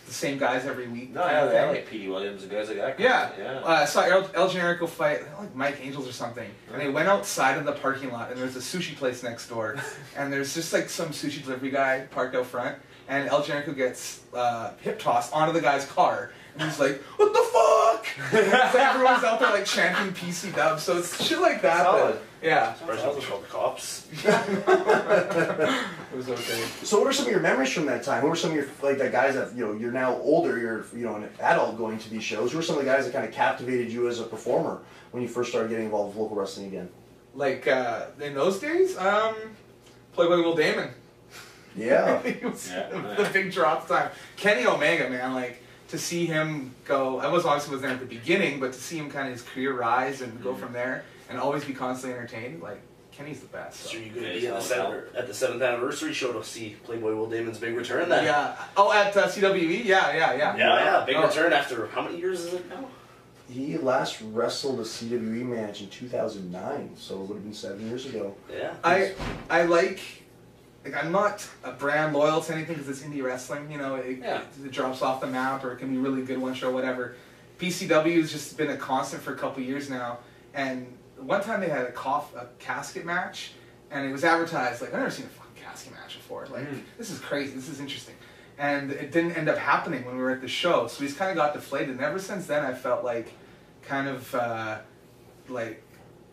same guys every week. No, yeah, they had like P.D. Williams and guys like that. Yeah. I saw El Generico fight like Mike Angels or something, and they went outside in the parking lot, and there's a sushi place next door, and there's just like some sushi delivery guy parked out front, and El Generico gets hip tossed onto the guy's car. And he's like, what the fuck? And it's like everyone's out there like chanting PC dub, so it's shit like that. But, yeah. Surprised called the cops. It was okay. So what are some of your memories from that time? Who were some of your, like, the guys that, you're now older, you're an adult going to these shows. Who were some of the guys that kind of captivated you as a performer when you first started getting involved with local wrestling again? Like, in those days, Playboy Will Damon. Yeah. He was the big draw at the time. Kenny Omega, man, like, to see him go, I obviously was there at the beginning, but to see him kind of his career rise and go from there and always be constantly entertained, like Kenny's the best. So. So you're going to be at the 7th anniversary show to see Playboy Will Damon's big return then? Yeah. Oh, at CWE? Yeah. Big return after how many years is it now? He last wrestled a CWE match in 2009, so it would have been 7 years ago. Yeah. I like I'm not a brand loyal to anything because it's indie wrestling. You know, it drops off the map or it can be really good one show, whatever. PCW has just been a constant for a couple years now, and one time they had a casket match, and it was advertised like, I've never seen a fucking casket match before. Like, this is crazy, this is interesting. And it didn't end up happening when we were at the show, so he's kind of got deflated. And ever since then, I felt like, kind of, like,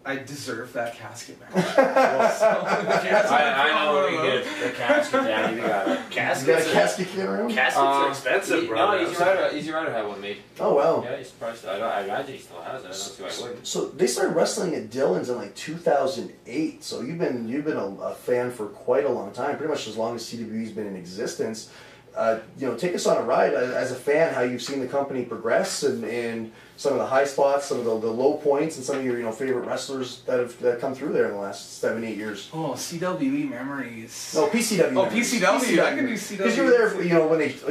I deserve that casket match. I know where you get the casket, Daddy. You got a casket. You got a casket kit around? Caskets are expensive, bro. No, Easy Rider had one made. Oh, wow. Yeah, he's surprised. I imagine he still has it. I don't see why he wouldn't. So they started wrestling at Dillon's in like 2008. So you've been a fan for quite a long time, pretty much as long as CWE's been in existence. You know, take us on a ride as a fan, how you've seen the company progress and some of the high spots, some of the low points, and some of your favorite wrestlers that have come through there in the last 7-8 years. Oh, CWE memories. No, PCW. Oh, PCW. I can do CWE. Because you were there,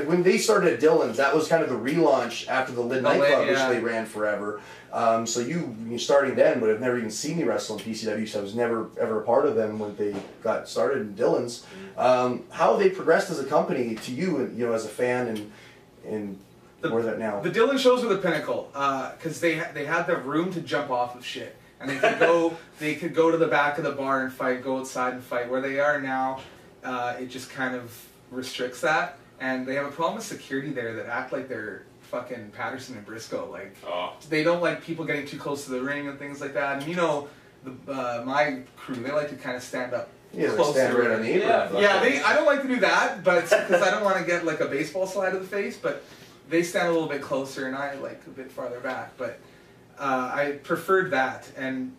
when they started at Dillon's, that was kind of the relaunch after the Lid nightclub, which they ran forever. So you starting then would have never even seen me wrestle in PCW, so I was never ever a part of them when they got started in Dillon's. How have they progressed as a company to you, as a fan and where they're at now? The Dillon shows were the pinnacle because they had the room to jump off of shit, and they could go to the back of the bar and fight, go outside and fight. Where they are now, it just kind of restricts that, and they have a problem with security there that act like they're fucking Patterson and Briscoe. Like, they don't like people getting too close to the ring and things like that. And my crew, they like to kind of stand up. Yeah, they stand right on the apron. I don't like to do that, but because I don't want to get like a baseball slide to the face. But they stand a little bit closer, and I like a bit farther back. But I preferred that, and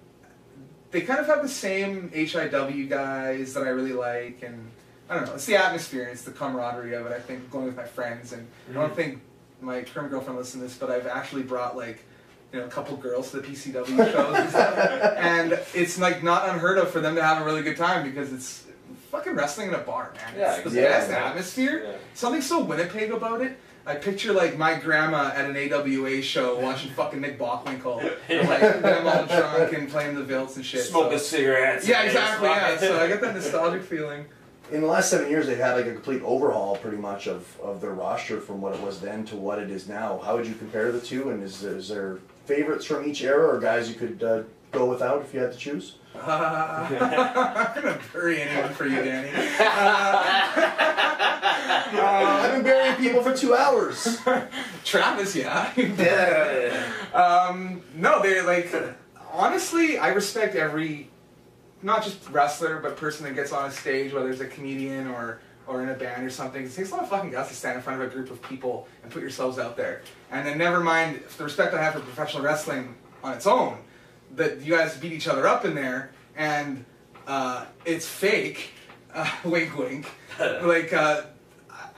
they kind of have the same HIW guys that I really like, and I don't know. It's the atmosphere, it's the camaraderie of it. I think going with my friends, and I don't think my current girlfriend listens to this, but I've actually brought like a couple girls to the PCW shows and stuff, and it's like not unheard of for them to have a really good time because it's fucking wrestling in a bar, man. It's the best atmosphere. Yeah. Something so Winnipeg about it. I picture like my grandma at an AWA show watching fucking Nick Bockwinkel, and like them all drunk and playing the Vilts and shit. Smoking cigarettes. Yeah, exactly. Yeah, so I get that nostalgic feeling. In the last 7 years, they've had like a complete overhaul, pretty much, of their roster from what it was then to what it is now. How would you compare the two? And is there favorites from each era, or guys you could go without if you had to choose? I'm gonna bury anyone for you, Danny. I've been burying people for 2 hours. Travis, yeah. No, they're like, honestly, I respect every, not just wrestler, but person that gets on a stage, whether it's a comedian or in a band or something. It takes a lot of fucking guts to stand in front of a group of people and put yourselves out there. And then never mind the respect I have for professional wrestling on its own, that you guys beat each other up in there, and it's fake, wink wink. Like,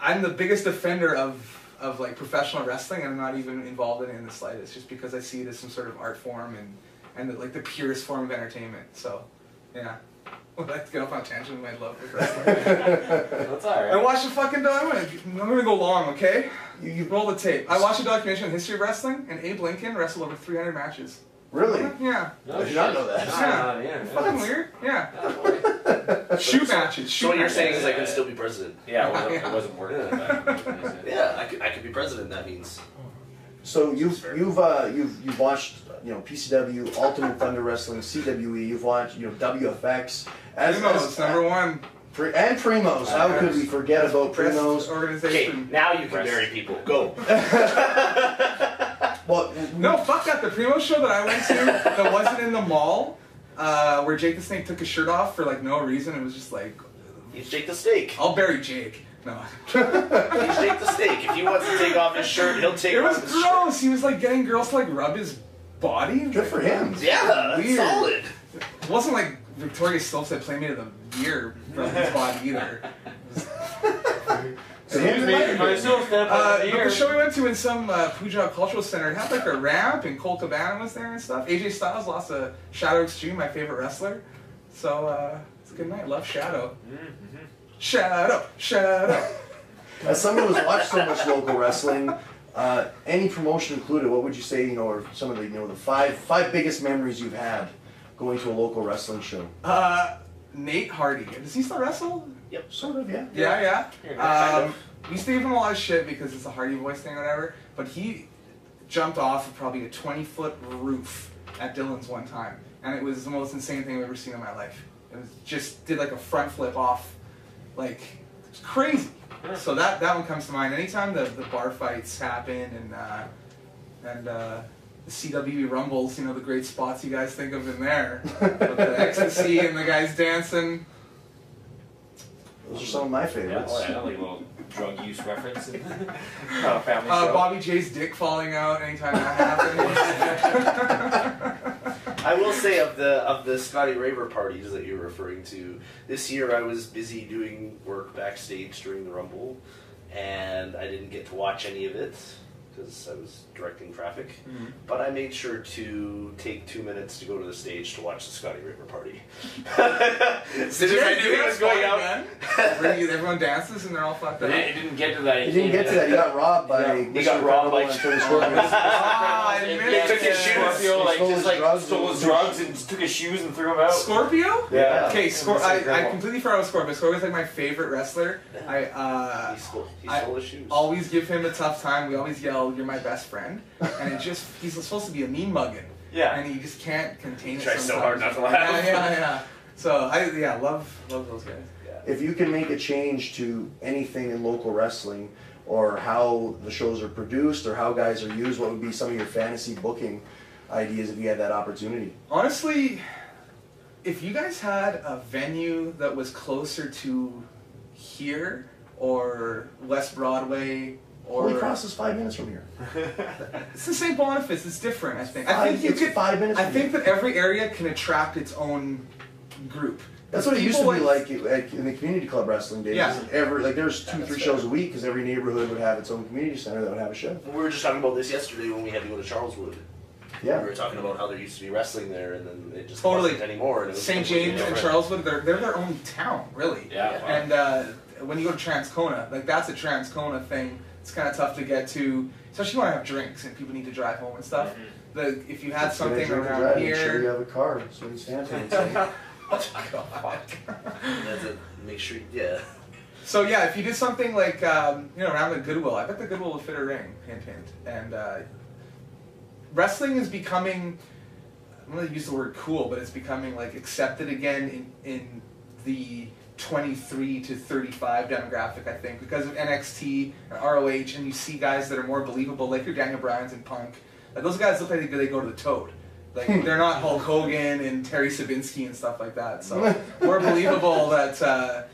I'm the biggest defender of like professional wrestling, and I'm not even involved in it in the slightest, just because I see it as some sort of art form and like the purest form of entertainment. So, yeah. I'd like to get off on a tangent with my love for wrestling. That's alright. I watched a fucking I'm gonna go long, okay? You roll the tape. I watched a documentary on the history of wrestling, and Abe Lincoln wrestled over 300 matches. Really? Yeah. I did not know that. Yeah. Fucking weird. Yeah. Shoot matches. So what you're saying is I can still be president? Yeah, well, it wasn't working. Yeah, I could be president. That means. So you've watched PCW, Ultimate Thunder Wrestling, CWE. You've watched Primos, WFX. number one. And Primos. How could we forget about Primos? Organization. Okay, now you can bury people. Go. Well, no, fuck that. The Primo show that I went to that wasn't in the mall, where Jake the Snake took his shirt off for like no reason. It was just like, he's Jake the Snake. I'll bury Jake. No. He's Jake the Snake. If he wants to take off his shirt, he'll take off his shirt. It was gross. He was like getting girls to like rub his body. Good for him. Yeah, that's solid. It wasn't like Victoria Stokes that Playmate of the Year rubbed his body either. But the show we went to in some Punjab Cultural Center, it had like a ramp, and Cole Cabana was there and stuff. AJ Styles lost a Shadow Extreme, my favorite wrestler. So it's a good night. Love Shadow. Shadow. As someone who's watched so much local wrestling, any promotion included, what would you say, or some of the, the five biggest memories you've had going to a local wrestling show? Nate Hardy. Does he still wrestle? Yep, sort of, yeah. Yeah. We used to give him a lot of shit because it's a Hardy Boys thing or whatever, but he jumped off of probably a 20-foot roof at Dillon's one time, and it was the most insane thing I've ever seen in my life. It was just did like a front flip off, like, it was crazy. So that one comes to mind. Anytime the bar fights happen and the CWE Rumbles, the great spots you guys think of in there, with the ecstasy and the guys dancing. Those are some of my favorites. Yeah, like a little drug use reference. Family show. Bobby J's dick falling out anytime that happens. I will say of the Scotty Raver parties that you're referring to, this year I was busy doing work backstage during the Rumble, and I didn't get to watch any of it because I was directing traffic. Mm-hmm. But I made sure to take 2 minutes to go to the stage to watch the Scotty Raver party. As soon as I knew he was going out, everyone dances and they're all fucked up. It didn't get to that. He didn't get to that. He got robbed by. He got robbed by. He took his shoes. Stole his drugs and took his shoes and threw them out. Scorpio? Yeah. Okay, I completely forgot about Scorpio. Scorpio's like my favorite wrestler. He stole his shoes. Always give him a tough time. We always yell, "You're my best friend," and he's supposed to be a mean muggin'. Yeah. And he just can't contain it. He tries so hard not to laugh. Yeah. So I love those guys. Yeah. If you can make a change to anything in local wrestling, or how the shows are produced, or how guys are used, what would be some of your fantasy booking ideas if you had that opportunity? Honestly, if you guys had a venue that was closer to here or West Broadway. Holy Cross is 5 minutes from here. It's the St. Boniface. It's different, I think. It's 5 minutes. I think that every area can attract its own group. That's what it used to be like in the community club wrestling days. Yeah. There's 2-3 shows a week because every neighborhood would have its own community center that would have a show. We were just talking about this yesterday when we had to go to Charleswood. Yeah. We were talking about how there used to be wrestling there, and then it just totally wasn't anymore. And it was St. James and Charleswood, they're their own town, really. Yeah. Wow. And when you go to Transcona, like that's a Transcona thing. It's kind of tough to get to, especially when I have drinks and people need to drive home and stuff. Mm-hmm. If you had something around here, make sure you have a car. So you stand here. Make sure, yeah. So yeah, if you did something like around the Goodwill, I bet the Goodwill would fit a ring. Hint, hint. And wrestling is becoming, I'm going to use the word cool, but it's becoming like accepted again in the 23 to 35 demographic, I think, because of NXT and ROH, and you see guys that are more believable, like your Daniel Bryans and Punk. Like, those guys look like they go to the Toad. Like, they're not Hulk Hogan and Terry Sabinski and stuff like that. So more believable that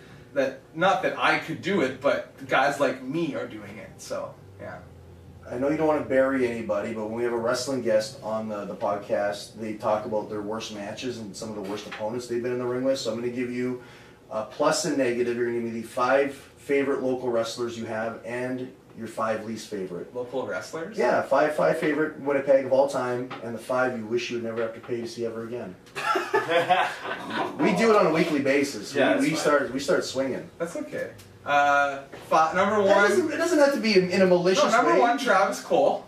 not that I could do it, but guys like me are doing it. So yeah. I know you don't want to bury anybody, but when we have a wrestling guest on the podcast, they talk about their worst matches and some of the worst opponents they've been in the ring with. So I'm going to give you plus and negative. You're going to give me the 5 favorite local wrestlers you have and your 5 least favorite. Local wrestlers? Yeah, 5 favorite Winnipeg of all time, and the 5 you wish you would never have to pay to see ever again. We do it on a weekly basis. Yeah, we start swinging. That's okay. Number 1. It doesn't have to be in a malicious way. Number 1, Travis Cole.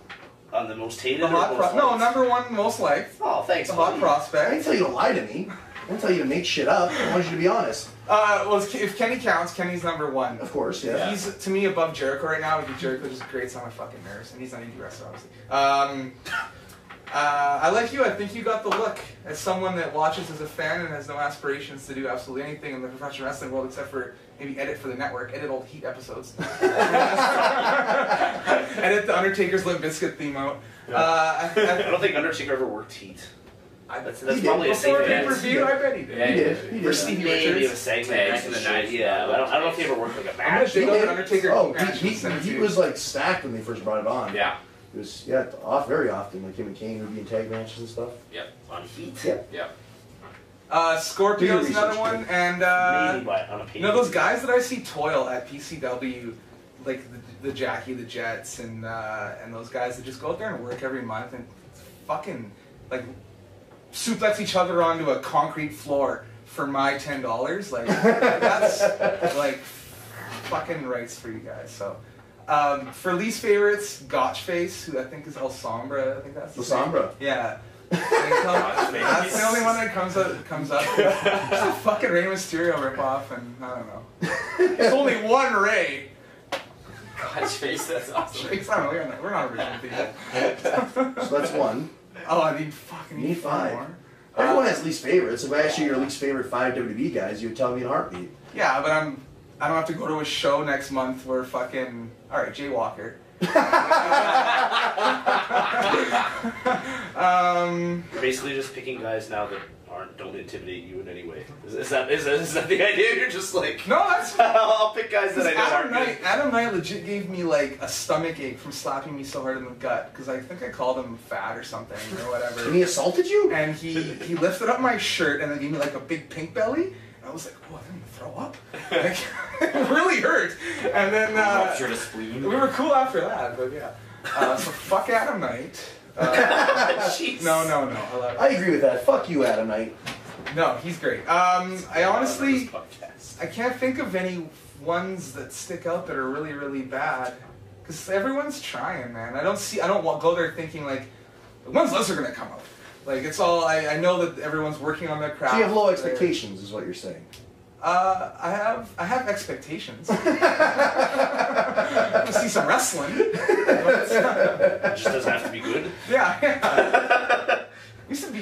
On the most hated. The hot number 1, most liked. Oh, thanks. The hot prospect. I didn't tell you to lie to me. I didn't tell you to make shit up. I want you to be honest. Well, if Kenny counts, Kenny's number 1. Of course, yeah. He's, to me, above Jericho right now, because Jericho just grates on my fucking nerves, and he's not indie wrestler, obviously. I like you. I think you got the look. As someone that watches as a fan and has no aspirations to do absolutely anything in the professional wrestling world except for maybe edit for the network, edit all the Heat episodes. Edit the Undertaker's Limp Bizkit theme out. I don't think Undertaker ever worked Heat. That's probably a safe pay-per-view, I bet he did. Yeah, he did. For Stevie Maybe Richards. a segment back in the 90s. Yeah, I don't know if he ever worked like a I'm gonna match. dig up an Undertaker match. He was like stacked when they first brought it on. Yeah. It was very often, like him and Kane would be in tag matches and stuff. Yep. On Heat. Yep. Scorpio's another one, and maybe on a pay-per-view. those guys that I see toil at PCW, like the Jackie, the Jets, and those guys that just go out there and work every month and fucking like suplex each other onto a concrete floor for my $10. Like, that's like fucking rights for you guys. So, for least favorites, Gotchface, who I think is El Sombra. I think that's his name. Sombra. Yeah. That's the only one that comes up. It's a fucking Rey Mysterio ripoff, and I don't know. There's only one Rey. Gotchface, that's awesome. We're not original people. So that's one. Oh, I need Need five. more. Everyone has least favorites. If I asked you your least favorite 5 WWE guys, you would tell me in a heartbeat. Yeah, but I don't have to go to a show next month where fucking Jay Walker. You're basically just picking guys now that don't intimidate you in any way. Is that the idea? You're just like, no, that's I'll pick guys that I know aren't good. Adam Knight legit gave me like a stomach ache from slapping me so hard in the gut because I think I called him fat or something or whatever. And he assaulted you? And he lifted up my shirt and then gave me like a big pink belly. I was like, oh, I'm gonna throw up. Like, it really hurt. And then we were cool after that, but yeah. So fuck Adam Knight. No. I agree with that. Fuck you, Adam Knight. No, he's great. I honestly, I can't think of any ones that stick out that are really, really bad. Because everyone's trying, man. I don't go there thinking like, when's Lesnar gonna come out? Like, it's all, I know that everyone's working on their craft. So you have low expectations, is what you're saying. I have expectations. I want to see some wrestling. It just doesn't have to be good. Yeah. It needs to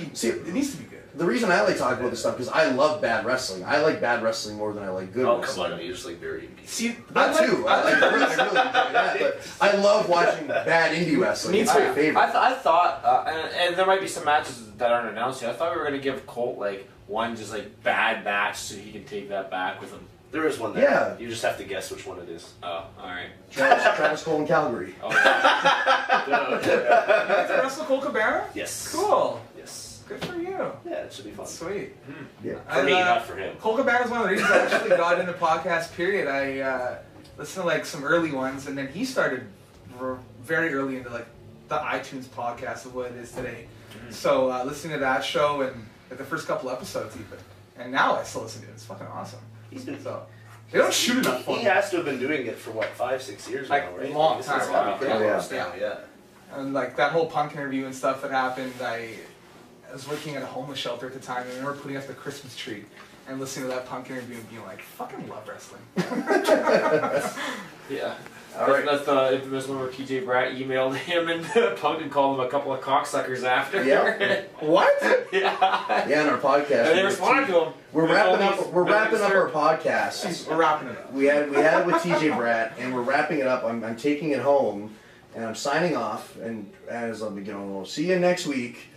be good. The reason I like talking about this stuff is I love bad wrestling. I like bad wrestling more than I like good wrestling. Come on, you just like very indie. See, I really enjoy that, but I love watching bad indie wrestling. It's my favorite. I thought, and there might be some matches that aren't announced yet. I thought we were going to give Colt like one just like bad match so he can take that back with him. There is one there. Yeah. You just have to guess which one it is. Oh, alright. Travis Cole in Calgary. Oh, yeah. You get to wrestle Colt Cabana? Yes. Cool. Yes. Good for you. Yeah, it should be fun. Sweet. Yeah. For me, not for him. Colt Cabana is one of the reasons I actually got into podcast, period. I listened to like some early ones, and then he started very early into like the iTunes podcast of what it is today. So listening to that show and like, the first couple episodes even. And now I still listen to it. It's fucking awesome. He's been so. They don't shoot enough for He has to have been doing it for what, 5-6 years like, now, right? Long time. Yeah. And like that whole punk interview and stuff that happened, I was working at a homeless shelter at the time, and I remember putting up the Christmas tree and listening to that punk interview and being like, fucking love wrestling. Yeah. Alright. That's the infamous one where TJ Bratt emailed him and Punk and called him a couple of cocksuckers after. Yeah. What? Yeah. Yeah, in our podcast. And they responded to him. We're wrapping up our podcast. We're wrapping it up. We had it with TJ Bratt, and we're wrapping it up. I'm taking it home, and I'm signing off. And as I'm we'll see you next week.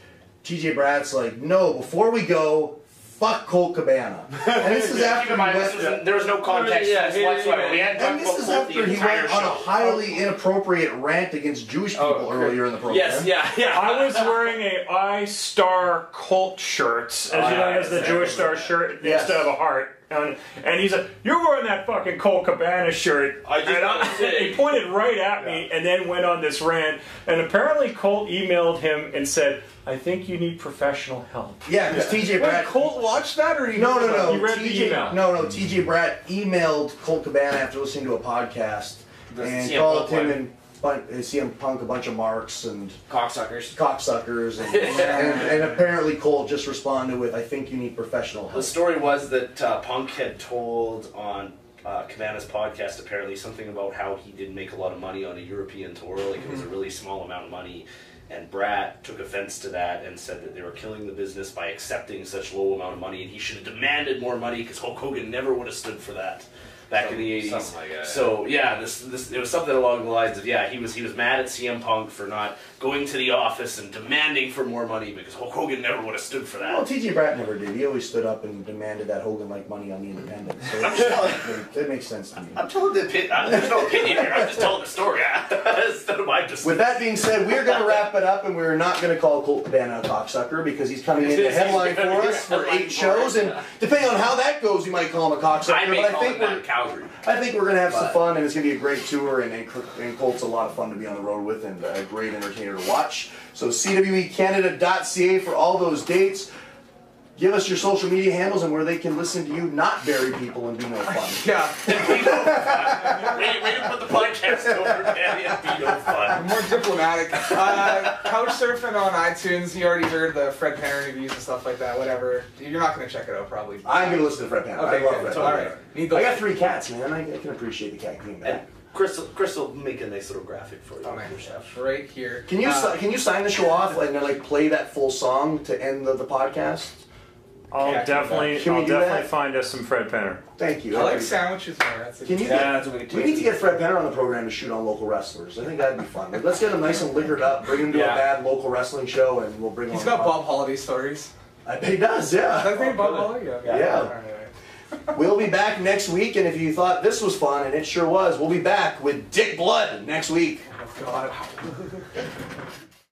TJ Bratt's like, no, before we go, fuck Colt Cabana. And this is after there was no context whatsoever. We had and this is after he went on a highly inappropriate rant against Jewish people earlier in the program. Yes, yeah. I was wearing a I Star Cult shirt, as you know, as the Jewish Star shirt instead of a heart. And he's like, you're wearing that fucking Colt Cabana shirt. He pointed right at me and then went on this rant. And apparently Colt emailed him and said, I think you need professional help. Yeah, because TJ Bratt... Wait, Colt watched that, or he... No. He read the email. No, TJ Bratt emailed Colt Cabana after listening to a podcast and called him and CM Punk a bunch of marks and... Cocksuckers. And apparently Colt just responded with, I think you need professional help. The story was that Punk had told on Cabana's podcast apparently something about how he didn't make a lot of money on a European tour, like it was a really small amount of money. And Bratt took offense to that and said that they were killing the business by accepting such low amount of money, and he should have demanded more money because Hulk Hogan never would have stood for that back in the 80s. Something like that. So yeah, this it was something along the lines of he was mad at CM Punk for not going to the office and demanding for more money because Hulk Hogan never would have stood for that. Well, TJ Bratt never did. He always stood up and demanded that Hogan like money on the independent. So that makes sense to me. I'm telling the opinion. There's no opinion here. I'm just telling the story. Instead of my just. With that being said, we're going to wrap it up, and we're not going to call Colt Cabana a cocksucker because he's coming in the headline for us for 8 shows, and depending on how that goes, we might call him a cocksucker. I think we're going to have some fun, and it's going to be a great tour, and Colt's a lot of fun to be on the road with, and a great entertainer to watch. So CWECanada.ca for all those dates. give us your social media handles and where they can listen to you not bury people and be no fun. Yeah. Way to put the podcast over, Danny, and be no fun. More diplomatic. Couch surfing on iTunes. You already heard the Fred Penner reviews and stuff like that. Whatever. You're not going to check it out, probably. I'm going to listen to Fred Penner. Okay, I love Fred Penner. All right. I got 3 cats, man. I can appreciate the cat being back. Crystal, make a nice little graphic for you. Oh, man. Right here. Can you sign the show off and then like play that full song to end the podcast? I'll definitely find us some Fred Penner. Thank you. I like sandwiches more. That's we need to get Fred Penner on the program to shoot on local wrestlers. I think that'd be fun. Like, let's get him nice and liquored up, bring him to a bad local wrestling show, and we'll bring him on. He's got Bob Holliday stories. I bet he does, yeah. Does he Bob Holliday? Yeah. We'll be back next week, and if you thought this was fun, and it sure was, we'll be back with Dick Blood next week. Oh, God.